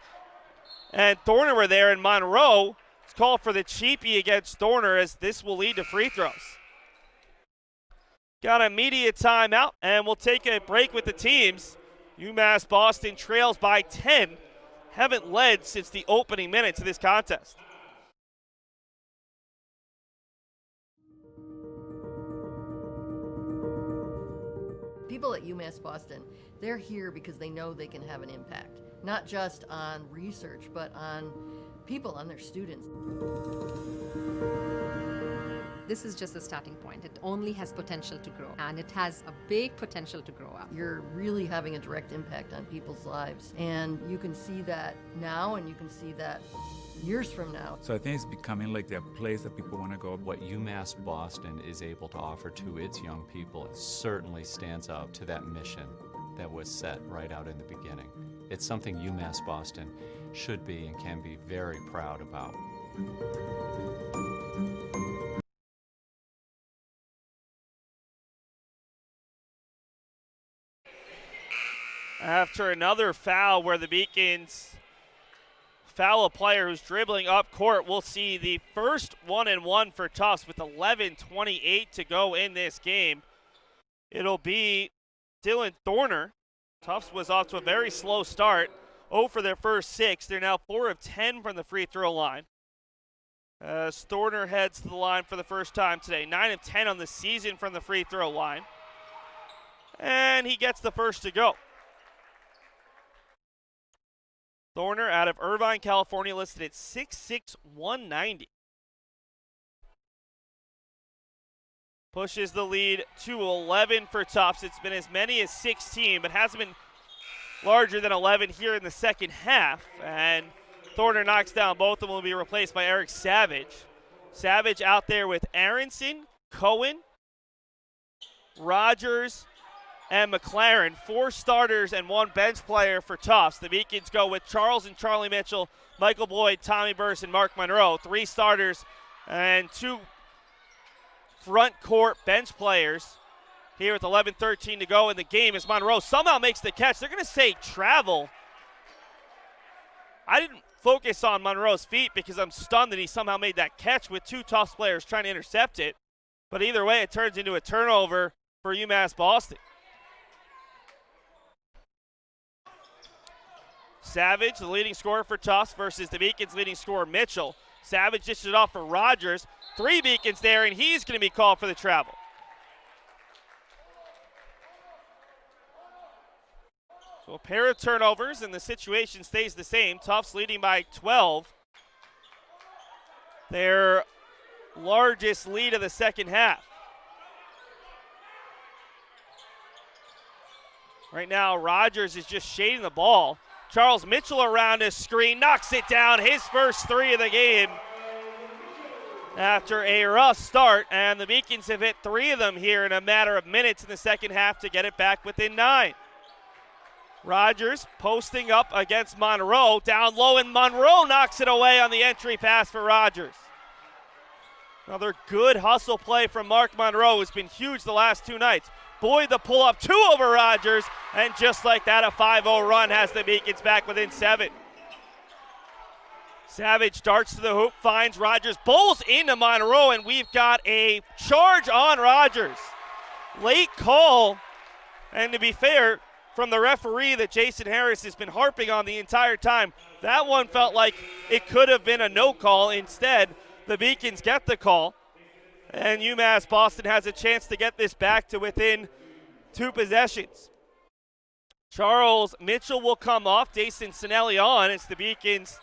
and Thorner were there, and Monroe is called for the cheapie against Thorner as this will lead to free throws. Got an immediate timeout, and we'll take a break with the teams. UMass Boston trails by 10. Haven't led since the opening minutes of this contest. People at UMass Boston, they're here because they know they can have an impact, not just on research, but on people, on their students. This is just a starting point. It only has potential to grow, and it has a big potential to grow up. You're really having a direct impact on people's lives, and you can see that now, and you can see that years from now. So I think it's becoming like the place that people want to go. What UMass Boston is able to offer to its young people certainly stands out to that mission that was set right out in the beginning. It's something UMass Boston should be and can be very proud about. After another foul where the Beacons foul a player who's dribbling up court, we'll see the first 1-and-1 for Tufts with 11:28 to go in this game. It'll be Dylan Thorner. Tufts was off to a very slow start, 0 for their first 6. They're now 4 of 10 from the free throw line. As Thorner heads to the line for the first time today. 9 of 10 on the season from the free throw line. And he gets the first to go. Thorner out of Irvine, California, listed at 6'6", 190. Pushes the lead to 11 for Tufts. It's been as many as 16, but hasn't been larger than 11 here in the second half. And Thorner knocks down both of them, will be replaced by Eric Savage. Savage out there with Aronson, Cohen, Rogers, and McLaren. 4 starters and 1 bench player for Tufts. The Beacons go with Charles and Charlie Mitchell, Michael Boyd, Tommy Burse, and Mark Monroe. 3 starters and 2 front court bench players here with 11:13 to go in the game as Monroe somehow makes the catch. They're going to say travel. I didn't focus on Monroe's feet because I'm stunned that he somehow made that catch with 2 Tufts players trying to intercept it. But either way, it turns into a turnover for UMass Boston. Savage, the leading scorer for Tufts, versus the Beacons' leading scorer, Mitchell. Savage dishes it off for Rogers. 3 Beacons there, and he's going to be called for the travel. So a pair of turnovers, and the situation stays the same. Tufts leading by 12. Their largest lead of the second half. Right now, Rogers is just shading the ball. Charles Mitchell around his screen, knocks it down, his first 3 of the game. After a rough start, and the Beacons have hit 3 of them here in a matter of minutes in the second half to get it back within 9. Rogers posting up against Monroe, down low, and Monroe knocks it away on the entry pass for Rogers. Another good hustle play from Mark Monroe, who's been huge the last 2 nights. Boyd the pull-up, 2 over Rogers, and just like that, a 5-0 run has the Beacons back within 7. Savage darts to the hoop, finds Rogers, bowls into Monroe, and we've got a charge on Rogers. Late call, and to be fair, from the referee that Jason Harris has been harping on the entire time, that one felt like it could have been a no call. Instead, the Beacons get the call, and UMass Boston has a chance to get this back to within 2 possessions. Charles Mitchell will come off, Dason Sinelli on. It's the Beacons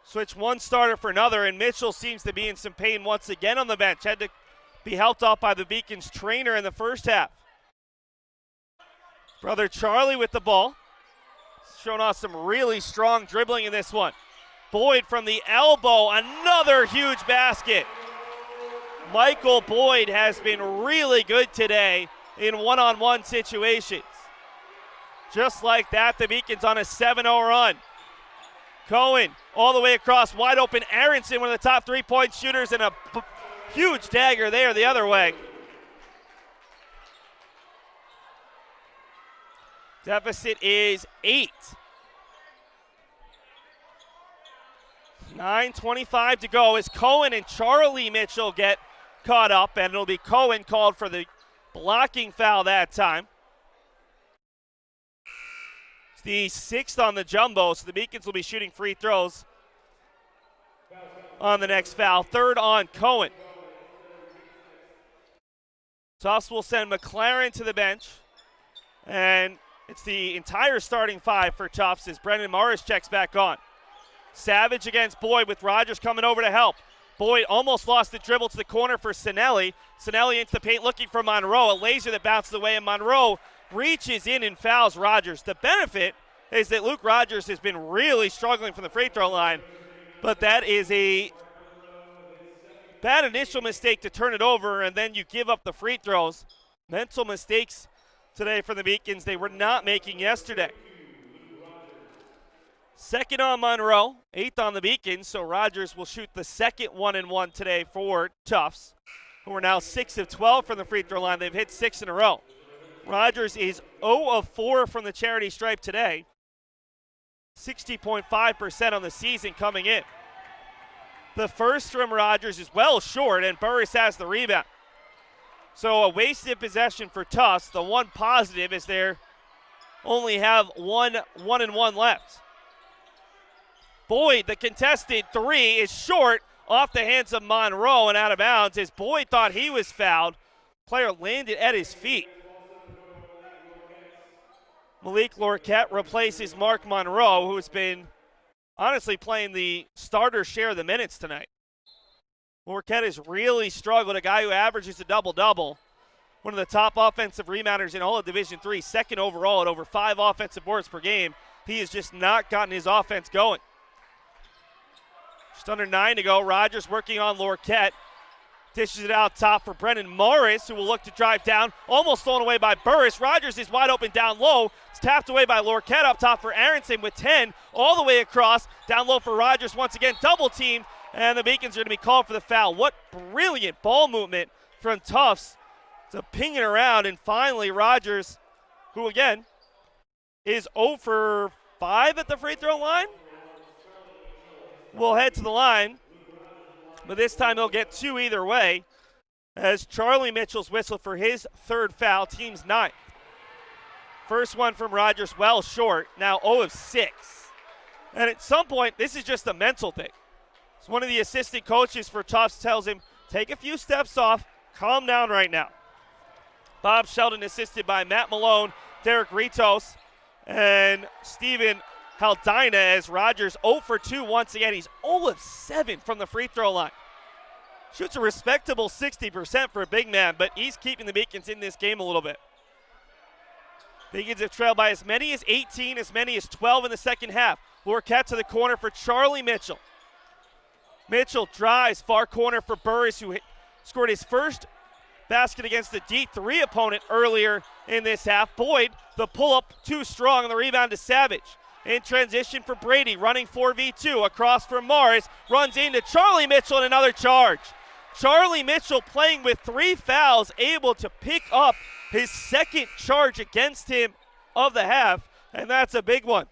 switch 1 starter for another, and Mitchell seems to be in some pain once again on the bench. Had to be helped off by the Beacons trainer in the first half. Brother Charlie with the ball. Showing off some really strong dribbling in this one. Boyd from the elbow, another huge basket. Michael Boyd has been really good today in one-on-one situations. Just like that, the Beacons on a 7-0 run. Cohen all the way across, wide open. Aronson, one of the top 3-point shooters, and a huge dagger there the other way. Deficit is 8. 9:25 to go as Cohen and Charlie Mitchell get caught up, and it'll be Cohen called for the blocking foul that time. It's the 6th on the jumbo, so the Beacons will be shooting free throws on the next foul. 3rd on Cohen. Tufts will send McLaren to the bench, and it's the entire starting 5 for Tufts as Brendan Morris checks back on. Savage against Boyd with Rogers coming over to help. Boyd almost lost the dribble to the corner for Sinelli. Sinelli into the paint looking for Monroe. A laser that bounces away, and Monroe reaches in and fouls Rogers. The benefit is that Luke Rogers has been really struggling from the free throw line, but that is a bad initial mistake to turn it over, and then you give up the free throws. Mental mistakes today for the Beacons they were not making yesterday. 2nd on Monroe, 8th on the Beacons, so Rogers will shoot the second 1-and-1 today for Tufts, who are now 6 of 12 from the free throw line. They've hit 6 in a row. Rogers is 0 of 4 from the charity stripe today. 60.5% on the season coming in. The first from Rogers is well short, and Burris has the rebound. So a wasted possession for Tufts. The one positive is they only have one 1-and-1 left. Boyd, the contested three, is short off the hands of Monroe and out of bounds as Boyd thought he was fouled. Player landed at his feet. Malik Lorquette replaces Mark Monroe, who's been honestly playing the starter share of the minutes tonight. Lorquette has really struggled, a guy who averages a double-double. One of the top offensive rebounders in all of Division III, second overall at over 5 offensive boards per game. He has just not gotten his offense going. Just under 9 to go. Rogers working on Lorquette. Dishes it out top for Brennan Morris, who will look to drive down. Almost thrown away by Burris. Rogers is wide open down low. It's tapped away by Lorquette up top for Aronson with 10. All the way across. Down low for Rogers once again. Double teamed. And the Beacons are going to be called for the foul. What brilliant ball movement from Tufts to ping it around. And finally Rogers, who again is 0 for 5 at the free throw line, will head to the line. But this time he'll get 2 either way as Charlie Mitchell's whistled for his 3rd foul, team's 9th. First one from Rogers, well short, now 0 of 6. And at some point, this is just a mental thing. So one of the assistant coaches for Tufts tells him, take a few steps off, calm down right now. Bob Sheldon assisted by Matt Malone, Derek Ritos, and Steven Haldina as Rogers 0 for 2 once again. He's 0 of 7 from the free throw line. Shoots a respectable 60% for a big man, but he's keeping the Beacons in this game a little bit. Beacons have trailed by as many as 18, as many as 12 in the second half. Lorquette to the corner for Charlie Mitchell. Mitchell drives far corner for Burris, who scored his first basket against the D3 opponent earlier in this half. Boyd, the pull-up too strong on the rebound to Savage. In transition for Brady, running 4v2 across from Morris, runs into Charlie Mitchell and another charge. Charlie Mitchell playing with 3 fouls, able to pick up his 2nd charge against him of the half, and that's a big one.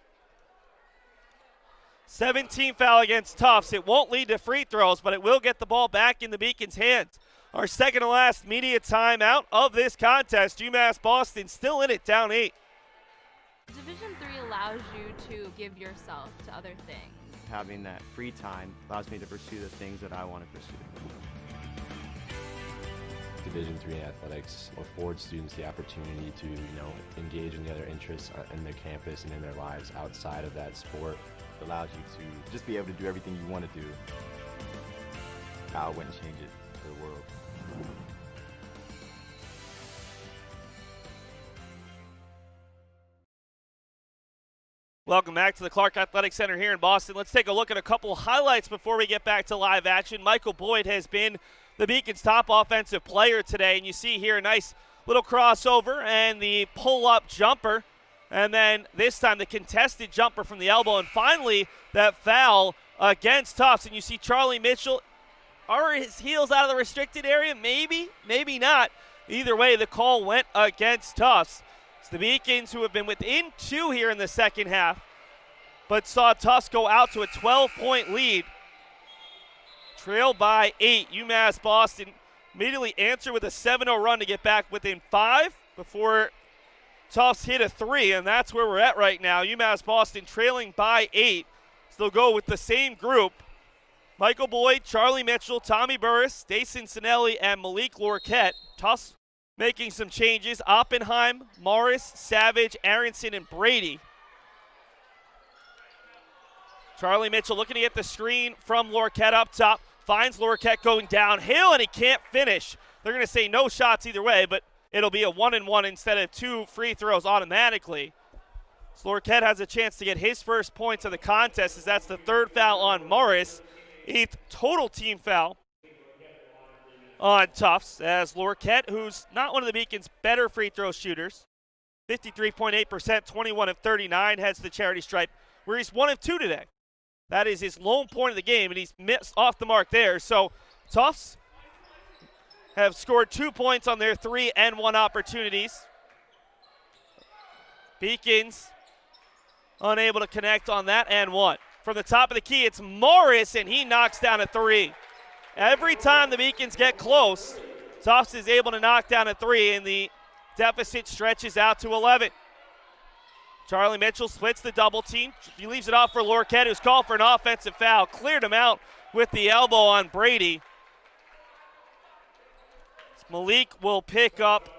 17 foul against Tufts. It won't lead to free throws, but it will get the ball back in the Beacons' hands. Our second to last media timeout of this contest. UMass Boston still in it, down 8. Division III allows you to give yourself to other things. Having that free time allows me to pursue the things that I want to pursue. Division III athletics affords students the opportunity to, engage in the other interests in their campus and in their lives outside of that sport. It allows you to just be able to do everything you want to do. I wouldn't change it for the world. Welcome back to the Clark Athletic Center here in Boston. Let's take a look at a couple highlights before we get back to live action. Michael Boyd has been the Beacons' top offensive player today, and you see here a nice little crossover and the pull-up jumper, and then this time the contested jumper from the elbow, and finally that foul against Tufts. And you see Charlie Mitchell, are his heels out of the restricted area? Maybe, maybe not. Either way, the call went against Tufts. It's the Beacons, who have been within 2 here in the second half, but saw Tufts go out to a 12-point lead. Trailed by 8. UMass Boston immediately answered with a 7-0 run to get back within 5 before Tufts hit a 3, and that's where we're at right now. UMass Boston trailing by 8. So they'll go with the same group. Michael Boyd, Charlie Mitchell, Tommy Burris, Dason Sinelli, and Malik Lorquette. Tufts making some changes. Oppenheim, Morris, Savage, Aronson, and Brady. Charlie Mitchell looking to get the screen from Lorquette up top. Finds Lorquette going downhill, and he can't finish. They're going to say no shots either way, but it'll be a 1-and-1 instead of 2 free throws automatically. So Lorquette has a chance to get his first points of the contest, as that's the 3rd foul on Morris. 8th total team foul on Tufts, as Lorquette, who's not one of the Beacons' better free throw shooters, 53.8%, 21 of 39, heads to the charity stripe, where he's 1 of 2 today. That is his lone point of the game, and he's missed off the mark there. So Tufts have scored 2 points on their 3-and-1 opportunities. Beacons unable to connect on that and 1. From the top of the key, it's Morris, and he knocks down a 3. Every time the Beacons get close, Tufts is able to knock down a 3, and the deficit stretches out to 11. Charlie Mitchell splits the double team. He leaves it off for Lorquette, who's called for an offensive foul. Cleared him out with the elbow on Brady. Malik will pick up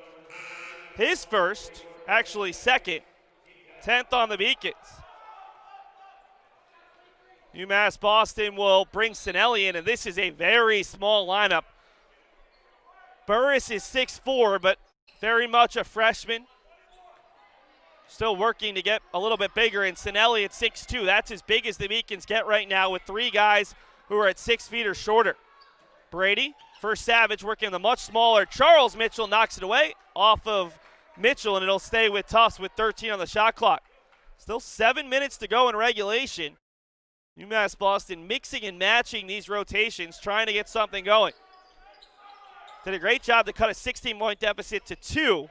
his first, actually second, 10th on the Beacons. UMass Boston will bring Sinelli in, and this is a very small lineup. Burris is 6'4", but very much a freshman. Still working to get a little bit bigger, and Sinelli at 6'2". That's as big as the Beacons get right now with three guys who are at 6 feet or shorter. Brady for Savage, working the much smaller Charles Mitchell, knocks it away off of Mitchell, and it'll stay with Tufts with 13 on the shot clock. Still 7 minutes to go in regulation. UMass Boston mixing and matching these rotations, trying to get something going. Did a great job to cut a 16-point deficit to 2.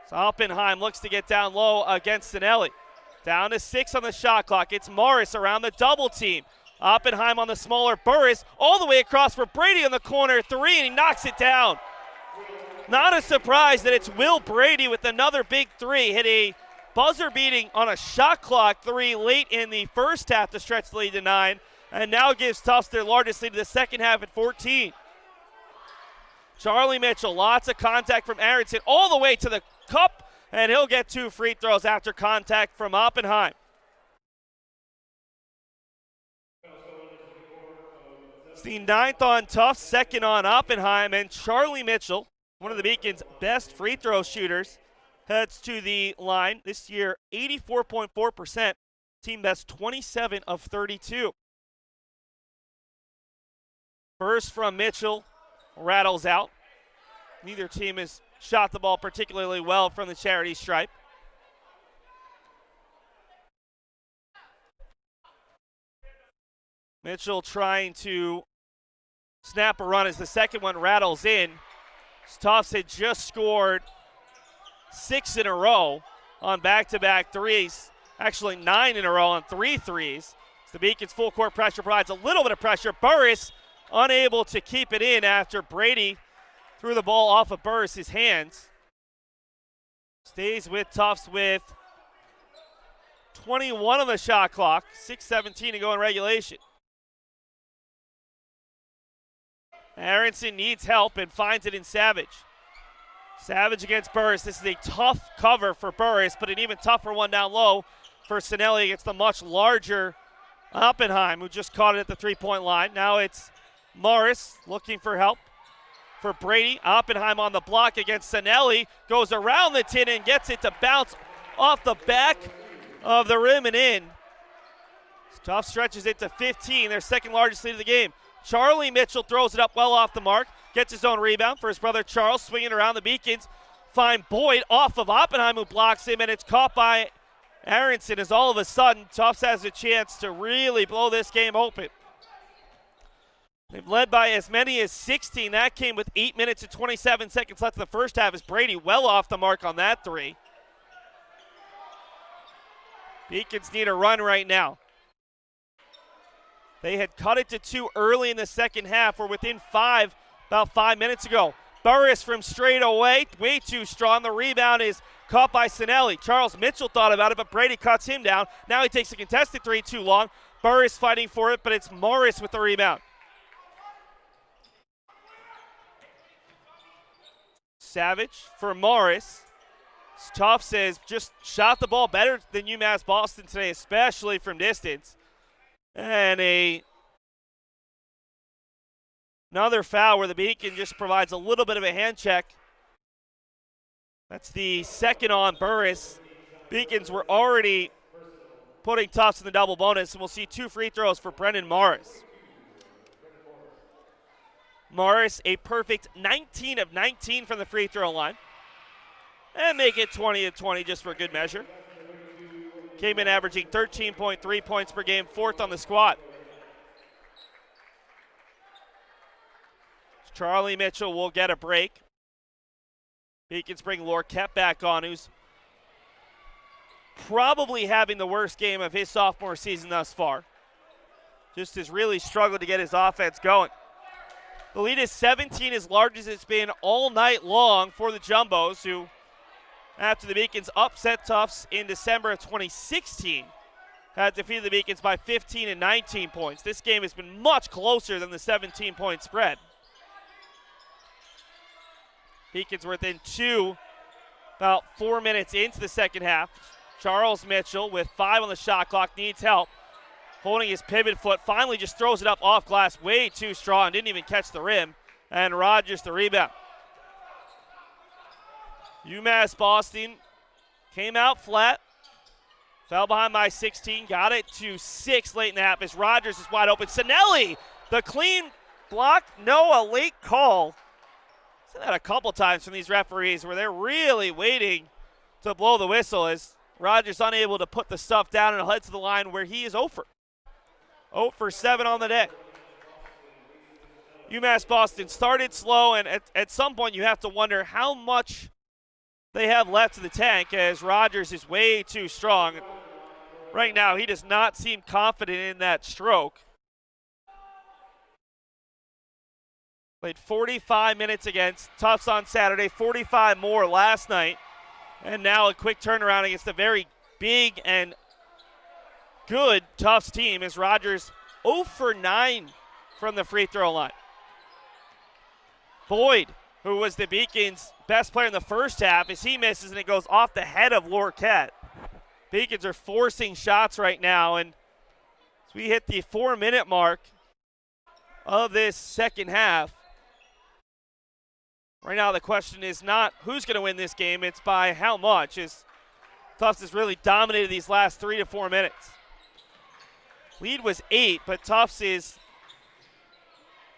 So Oppenheim looks to get down low against Sinelli. Down to 6 on the shot clock. It's Morris around the double team. Oppenheim on the smaller Burris, all the way across for Brady on the corner 3, and he knocks it down. Not a surprise that it's Will Brady with another big 3. Hit a buzzer beating on a shot clock 3 late in the first half to stretch the lead to 9, and now gives Tufts their largest lead of the second half at 14. Charlie Mitchell, lots of contact from Aronson all the way to the cup, and he'll get 2 free throws after contact from Oppenheim. It's the 9th on Tufts, 2nd on Oppenheim, and Charlie Mitchell, one of the Beacons' best free throw shooters, heads to the line. This year, 84.4%, team best 27 of 32. First from Mitchell, rattles out. Neither team has shot the ball particularly well from the charity stripe. Mitchell trying to snap a run as the second one rattles in. Tufts had just scored 6 in a row on back-to-back threes. Actually 9 in a row on 3 threes. So the Beacons' full court pressure provides a little bit of pressure. Burris unable to keep it in after Brady threw the ball off of Burris' hands. Stays with Tufts with 21 on the shot clock. 6:17 to go in regulation. Aronson needs help and finds it in Savage. Savage against Burris. This is a tough cover for Burris, but an even tougher one down low for Sinelli against the much larger Oppenheim, who just caught it at the three-point line. Now it's Morris looking for help for Brady. Oppenheim on the block against Sinelli. Goes around the tin and gets it to bounce off the back of the rim and in. Tufts stretches it to 15, their second largest lead of the game. Charlie Mitchell throws it up well off the mark. Gets his own rebound for his brother Charles, swinging around the Beacons. Find Boyd off of Oppenheim, who blocks him, and it's caught by Aronson as all of a sudden Tufts has a chance to really blow this game open. They've led by as many as 16. That came with 8 minutes and 27 seconds left in the first half as Brady well off the mark on that 3. Beacons need a run right now. They had cut it to 2 early in the second half. We're within 5 about 5 minutes ago. Burris from straight away, way too strong. The rebound is caught by Sinelli. Charles Mitchell thought about it, but Brady cuts him down. Now he takes a contested 3 too long. Burris fighting for it, but it's Morris with the rebound. Savage for Morris. Tufts says just shot the ball better than UMass Boston today, especially from distance. And another foul where the Beacon just provides a little bit of a hand check. That's the second on Burris. Beacons were already putting Tufts in the double bonus, and we'll see 2 free throws for Brendan Morris. Morris, a perfect 19 of 19 from the free throw line. And make it 20 of 20 just for good measure. Came in averaging 13.3 points per game, 4th on the squad. Charlie Mitchell will get a break. Beacons bring Lorquette back on, who's probably having the worst game of his sophomore season thus far. Just has really struggled to get his offense going. The lead is 17, as large as it's been all night long for the Jumbos, who after the Beacons upset Tufts in December of 2016. Had defeated the Beacons by 15 and 19 points. This game has been much closer than the 17-point spread. Beacons were within 2 about 4 minutes into the second half. Charles Mitchell with 5 on the shot clock needs help. Holding his pivot foot, finally just throws it up off glass way too strong, didn't even catch the rim, and Rogers the rebound. UMass Boston came out flat, fell behind by 16, got it to 6 late in the half as Rogers is wide open. Sinelli, the clean block, no, a late call. I've seen that a couple times from these referees where they're really waiting to blow the whistle as Rogers unable to put the stuff down and head to the line where he is 0 for 7 on the day. UMass Boston started slow, and at some point you have to wonder how much they have left in the tank as Rogers is way too strong. Right now, he does not seem confident in that stroke. Played 45 minutes against Tufts on Saturday, 45 more last night, and now a quick turnaround against a very big and good Tufts team as Rogers 0 for 9 from the free throw line. Boyd, who was the Beacons' best player in the first half, as he misses and it goes off the head of Lorquette. Beacons are forcing shots right now, and as we hit the 4-minute mark of this second half, right now the question is not who's going to win this game, it's by how much, as Tufts has really dominated these last 3 to 4 minutes. Lead was 8, but Tufts is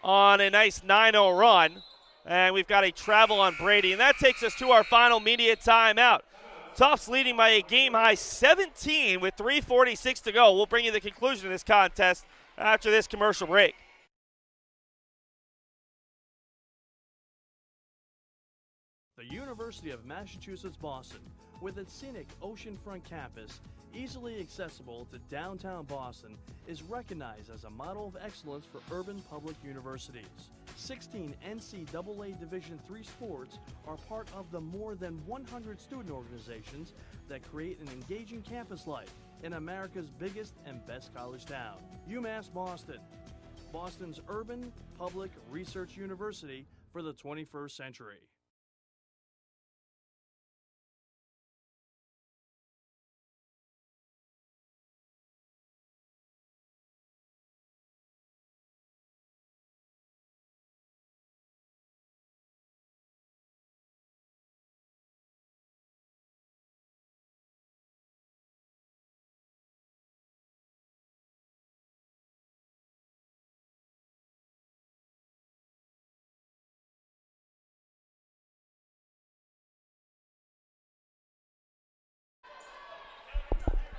on a nice 9-0 run. And we've got a travel on Brady. And that takes us to our final media timeout. Tufts leading by a game-high 17 with 3:46 to go. We'll bring you the conclusion of this contest after this commercial break. The University of Massachusetts Boston, with its scenic oceanfront campus, easily accessible to downtown Boston, is recognized as a model of excellence for urban public universities. 16 NCAA Division III sports are part of the more than 100 student organizations that create an engaging campus life in America's biggest and best college town. UMass Boston, Boston's urban public research university for the 21st century.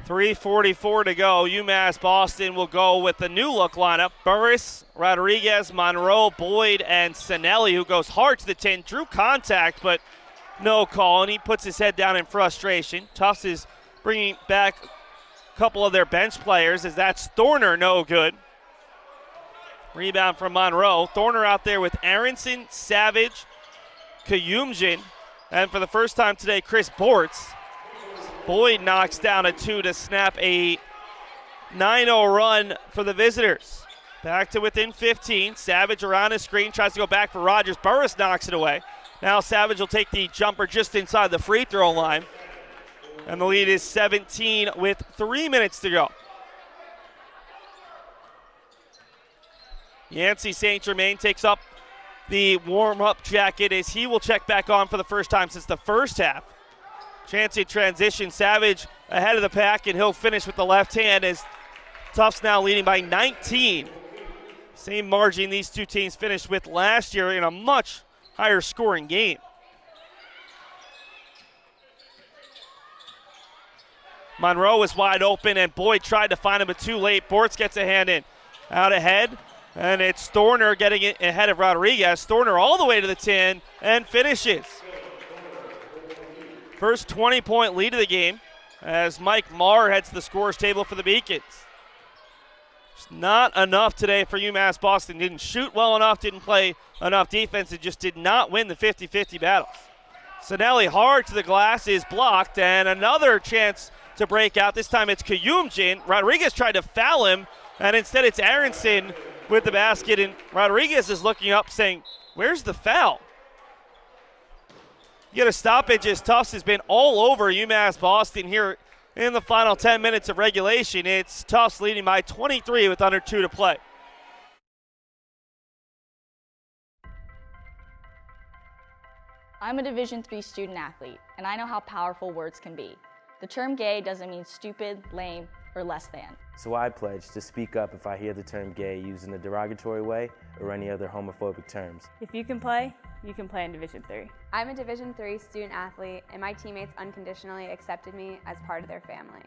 .344 to go. UMass Boston will go with the new look lineup. Burris, Rodriguez, Monroe, Boyd, and Sinelli, who goes hard to the 10. Drew contact, but no call, and he puts his head down in frustration. Tufts is bringing back a couple of their bench players as that's Thorner, no good. Rebound from Monroe. Thorner out there with Aronson, Savage, Kayumjin, and for the first time today, Chris Bortz. Boyd knocks down a 2 to snap a 9-0 run for the visitors. Back to within 15. Savage around his screen, tries to go back for Rogers. Burris knocks it away. Now Savage will take the jumper just inside the free throw line. And the lead is 17 with 3 minutes to go. Yancey St. Germain takes up the warm-up jacket as he will check back on for the first time since the first half. Chance in transition. Savage ahead of the pack, and he'll finish with the left hand as Tufts now leading by 19. Same margin these two teams finished with last year in a much higher scoring game. Monroe was wide open, and Boyd tried to find him, but too late. Bortz gets a hand in. Out ahead, and it's Thorner getting it ahead of Rodriguez. Thorner all the way to the 10 and finishes. First 20-point lead of the game as Mike Marr heads to the scorer's table for the Beacons. It's not enough today for UMass Boston. Didn't shoot well enough, didn't play enough defense, and just did not win the 50-50 battles. Sinelli hard to the glass is blocked, and another chance to break out. This time it's Kayumjin. Rodriguez tried to foul him, and instead it's Aronson with the basket, and Rodriguez is looking up saying, where's the foul? You get a stoppage as Tufts has been all over UMass Boston here in the final 10 minutes of regulation. It's Tufts leading by 23 with under 2 to play. I'm a Division III student athlete, and I know how powerful words can be. The term gay doesn't mean stupid, lame, or less than. So I pledge to speak up if I hear the term gay used in a derogatory way or any other homophobic terms. If you can play in Division III. I'm a Division III student athlete, and my teammates unconditionally accepted me as part of their family.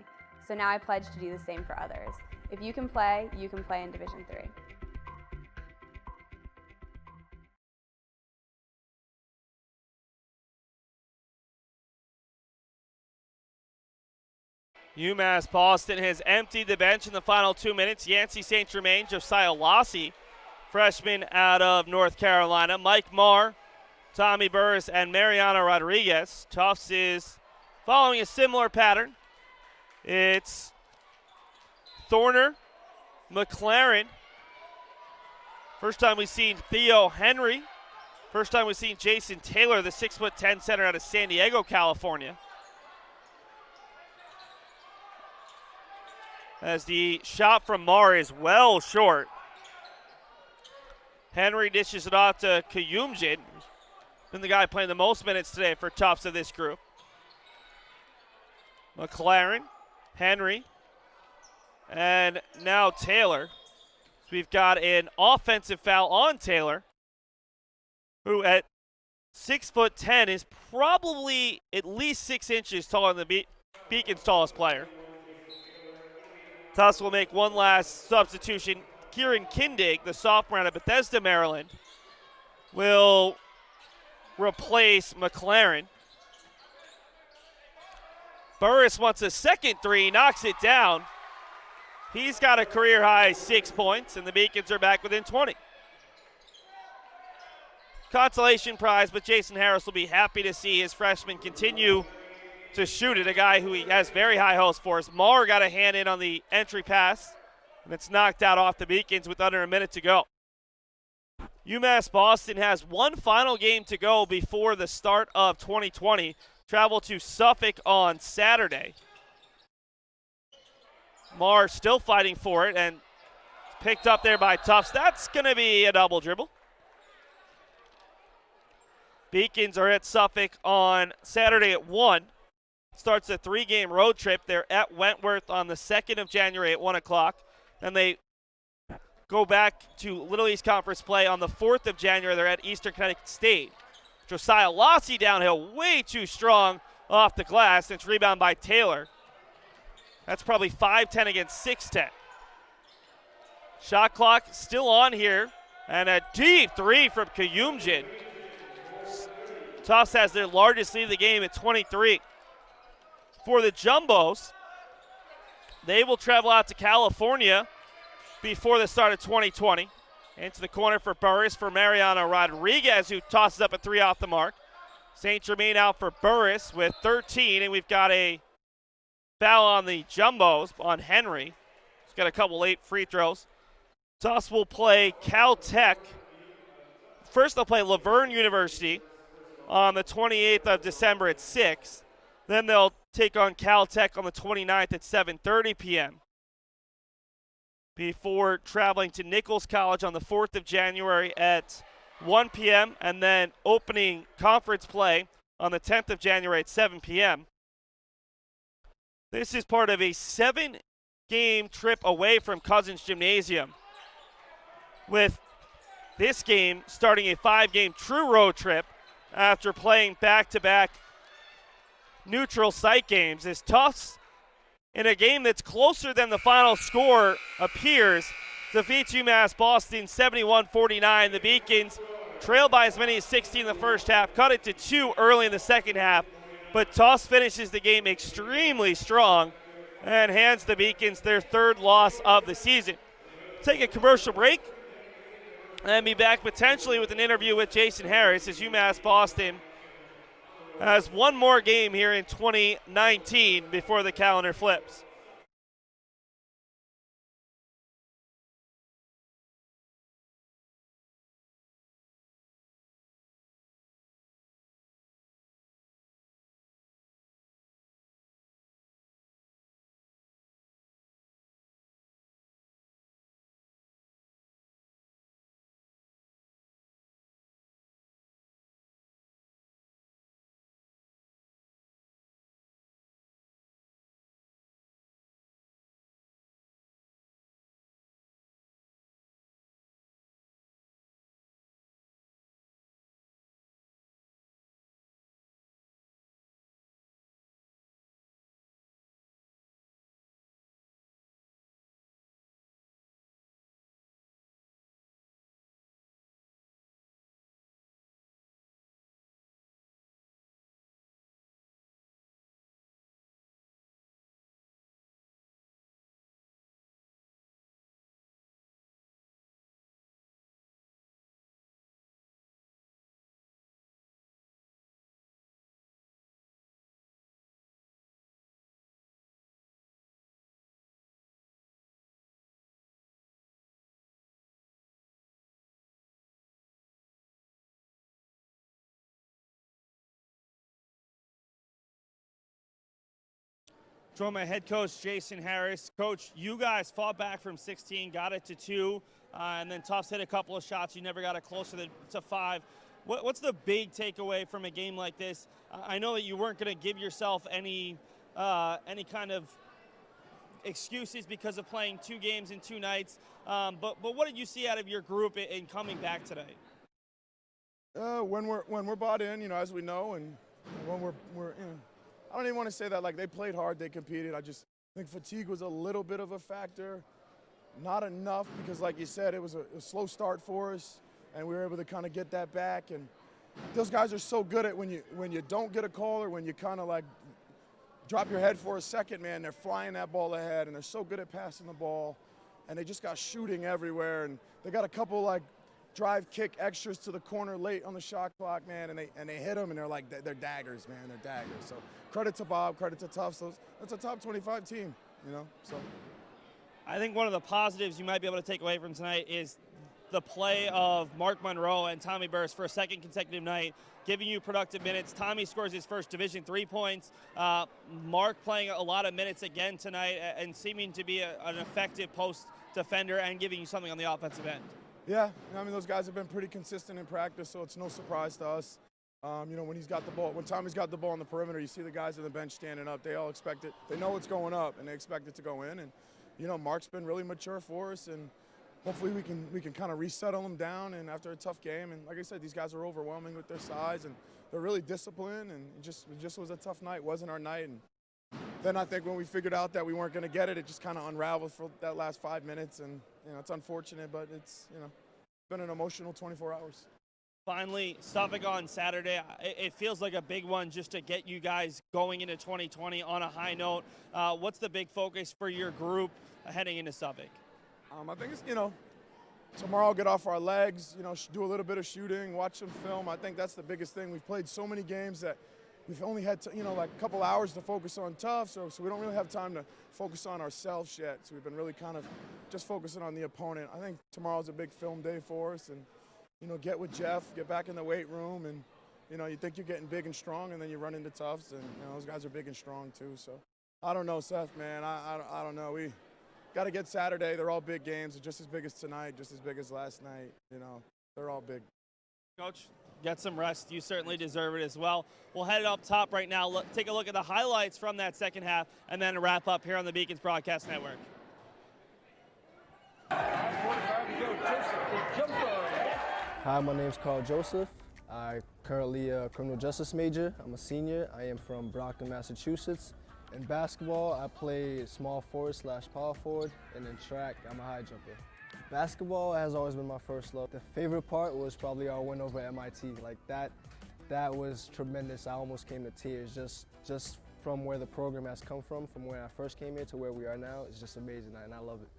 So now I pledge to do the same for others. If you can play in Division III. UMass Boston has emptied the bench in the final 2 minutes. Yancey St. Germain, Josiah Lassie, freshman out of North Carolina, Mike Marr, Tommy Burris, and Mariano Rodriguez. Tufts is following a similar pattern. It's Thorner, McLaren. First time we've seen Theo Henry. First time we've seen Jason Taylor, the 6'10" center out of San Diego, California. As the shot from Marr is well short. Henry dishes it off to Kayumjin, been the guy playing the most minutes today for Tufts of this group. McLaren, Henry, and now Taylor. So we've got an offensive foul on Taylor, who at 6'10" is probably at least 6 inches taller than the Beacon's tallest player. Tufts will make one last substitution. Kieran Kindig, the sophomore out of Bethesda, Maryland, will replace McLaren. Burris wants a second three, knocks it down. He's got a career-high 6 points, and the Beacons are back within 20. Consolation prize, but Jason Harris will be happy to see his freshman continue to shoot it, a guy who he has very high hopes for. Marr got a hand in on the entry pass, and it's knocked out off the Beacons with under a minute to go. UMass Boston has one final game to go before the start of 2020. Travel to Suffolk on Saturday. Marr still fighting for it, and picked up there by Tufts. That's going to be a double dribble. Beacons are at Suffolk on Saturday at 1. Starts a 3-game road trip. They're at Wentworth on the 2nd of January at 1 o'clock. Then they go back to Little East Conference play on the 4th of January. They're at Eastern Connecticut State. Josiah Lassie downhill, way too strong off the glass. It's rebound by Taylor. That's probably 5'10" against 6'10". Shot clock still on here. And a deep three from Kayumjin. Tufts has their largest lead of the game at 23. For the Jumbos, they will travel out to California before the start of 2020. Into the corner for Burris for Mariano Rodriguez, who tosses up a three off the mark. St. Germain out for Burris with 13, and we've got a foul on the Jumbos on Henry. He's got a couple late free throws. Tufts will play Caltech. First they'll play Laverne University on the 28th of December at 6. Then they'll take on Caltech on the 29th at 7:30 p.m. before traveling to Nichols College on the 4th of January at 1 p.m. and then opening conference play on the 10th of January at 7 p.m. This is part of a 7-game trip away from Cousins Gymnasium, with this game starting a 5-game true road trip after playing back-to-back neutral site games. As Tufts, in a game that's closer than the final score appears, defeats UMass Boston 71-49. The Beacons trailed by as many as 60 in the first half, cut it to 2 early in the second half, but Tufts finishes the game extremely strong and hands the Beacons their 3rd loss of the season. Take a commercial break and be back potentially with an interview with Jason Harris as UMass Boston has one more game here in 2019 before the calendar flips. Join my head coach, Jason Harris. Coach, you guys fought back from 16, got it to 2, and then Tufts hit a couple of shots. You never got it closer to 5. What's the big takeaway from a game like this? I know that you weren't going to give yourself any kind of excuses because of playing 2 games in 2 nights, but what did you see out of your group in coming back today? When we're bought in, as we know, and when we're I don't even want to say that, like, they played hard, they competed. I just think fatigue was a little bit of a factor. Not enough because, like you said, it was a slow start for us, and we were able to kind of get that back. And those guys are so good at when you don't get a call or when you kind of like drop your head for a second, man, they're flying that ball ahead, and they're so good at passing the ball. And they just got shooting everywhere, and they got a couple like drive kick extras to the corner late on the shot clock, man, and they hit them, and they're daggers, man, they're daggers. So credit to Bob, credit to Tufts. That's a top 25 team, So I think one of the positives you might be able to take away from tonight is the play of Mark Monroe and Tommy Burris for a second consecutive night, giving you productive minutes. Tommy scores his first Division III points. Mark playing a lot of minutes again tonight and seeming to be an effective post defender and giving you something on the offensive end. Yeah, I mean, those guys have been pretty consistent in practice, so it's no surprise to us. When he's got the ball, when Tommy's got the ball on the perimeter, you see the guys on the bench standing up. They all expect it. They know it's going up, and they expect it to go in. And Mark's been really mature for us, and hopefully we can kind of resettle them down. And after a tough game, and like I said, these guys are overwhelming with their size, and they're really disciplined. And it just was a tough night. It wasn't our night. And then I think when we figured out that we weren't going to get it, it just kind of unraveled for that last 5 minutes. And it's unfortunate, but it's been an emotional 24 hours. Finally, Suffolk on Saturday. It feels like a big one just to get you guys going into 2020 on a high note. What's the big focus for your group heading into Suffolk? I think it's, tomorrow get off our legs, do a little bit of shooting, watch some film. I think that's the biggest thing. We've played so many games that we've only had, like a couple hours to focus on Tufts, so we don't really have time to focus on ourselves yet. So we've been really kind of just focusing on the opponent. I think tomorrow's a big film day for us, and get with Jeff, get back in the weight room, and you think you're getting big and strong, and then you run into Tufts, and those guys are big and strong too. So I don't know, Seth, man. I don't know. We got to get Saturday. They're all big games. They're just as big as tonight, just as big as last night. They're all big. Coach, get some rest. You certainly deserve it as well. We'll head it up top right now. Take a look at the highlights from that second half, and then wrap up here on the Beacons Broadcast Network. Hi, my name's Carl Joseph. I'm currently a criminal justice major. I'm a senior. I am from Brockton, Massachusetts. In basketball, I play small forward / power forward, and in track, I'm a high jumper. Basketball has always been my first love. The favorite part was probably our win over MIT. Like that was tremendous. I almost came to tears just from where the program has come from where I first came here to where we are now. It's just amazing, and I love it.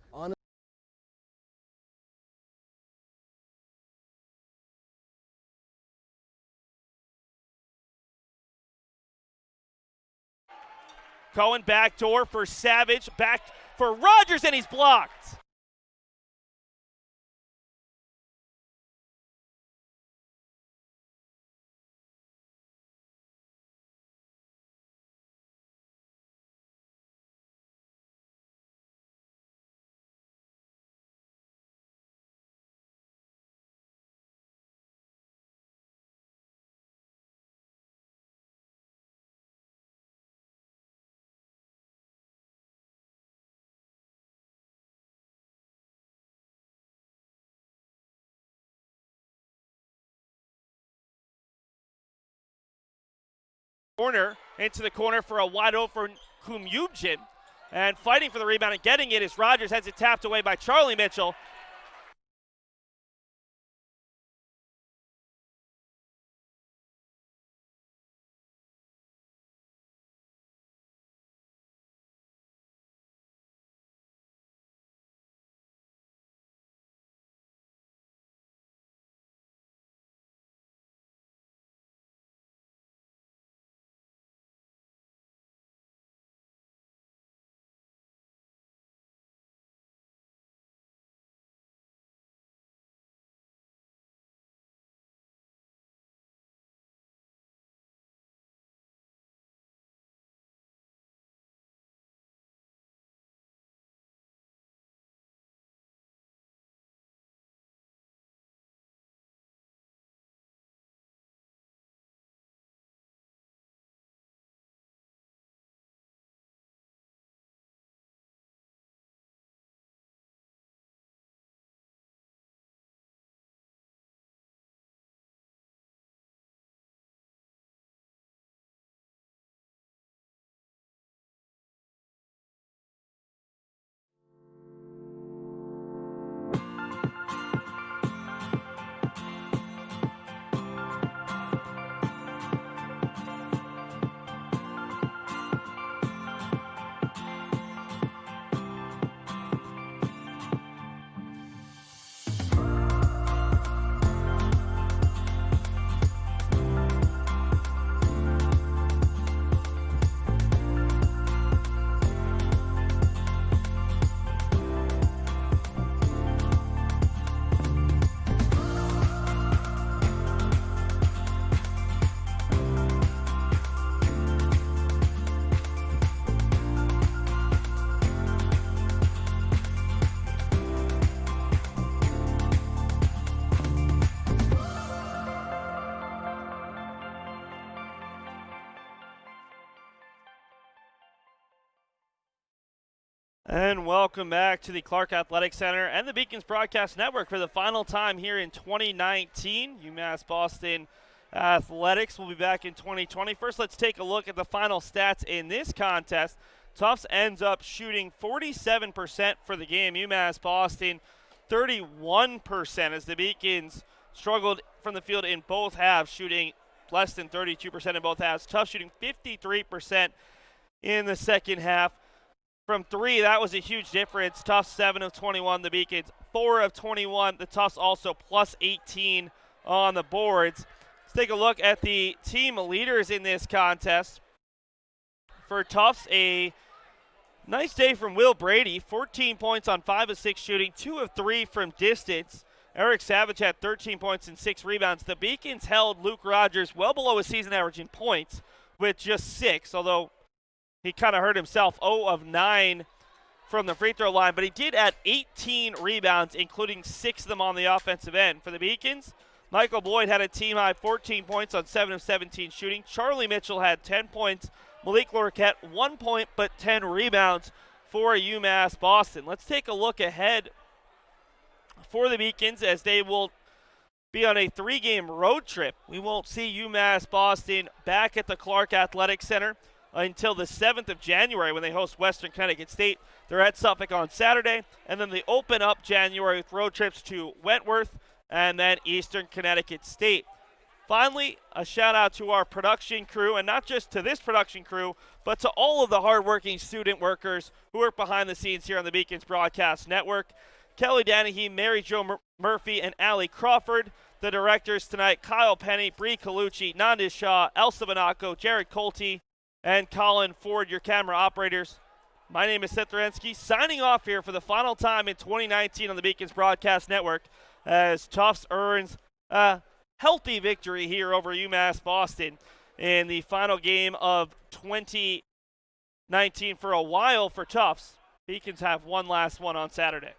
Cohen backdoor for Savage, back for Rogers, and he's blocked. Corner into the corner for a wide open Kumyubjin. And fighting for the rebound and getting it is Rogers, has it tapped away by Charlie Mitchell. And welcome back to the Clark Athletic Center and the Beacons Broadcast Network for the final time here in 2019. UMass Boston Athletics will be back in 2020. First, let's take a look at the final stats in this contest. Tufts ends up shooting 47% for the game. UMass Boston 31% as the Beacons struggled from the field in both halves, shooting less than 32% in both halves. Tufts shooting 53% in the second half. From three, that was a huge difference. Tufts 7 of 21, the Beacons 4 of 21. The Tufts also plus 18 on the boards. Let's take a look at the team leaders in this contest. For Tufts, a nice day from Will Brady, 14 points on 5 of 6 shooting, 2 of 3 from distance. Eric Savage had 13 points and 6 rebounds. The Beacons held Luke Rogers well below his season average in points with just 6, although he kind of hurt himself, 0 of 9 from the free throw line, but he did add 18 rebounds, including 6 of them on the offensive end. For the Beacons, Michael Boyd had a team-high 14 points on 7 of 17 shooting. Charlie Mitchell had 10 points. Malik Lorquette, 1 point, but 10 rebounds for UMass Boston. Let's take a look ahead for the Beacons as they will be on a 3-game road trip. We won't see UMass Boston back at the Clark Athletic Center until the 7th of January when they host Western Connecticut State. They're at Suffolk on Saturday, and then they open up January with road trips to Wentworth and then Eastern Connecticut State. Finally, a shout out to our production crew, and not just to this production crew, but to all of the hardworking student workers who work behind the scenes here on the Beacons Broadcast Network. Kelly Danahy, Mary Jo Murphy, and Allie Crawford. The directors tonight, Kyle Penny, Bree Colucci, Nandis Shaw, Elsa Vanaco, Jared Colty, and Colin Ford, your camera operators. My name is Seth Dorensky, signing off here for the final time in 2019 on the Beacons Broadcast Network as Tufts earns a healthy victory here over UMass Boston in the final game of 2019 for a while for Tufts. Beacons have one last one on Saturday.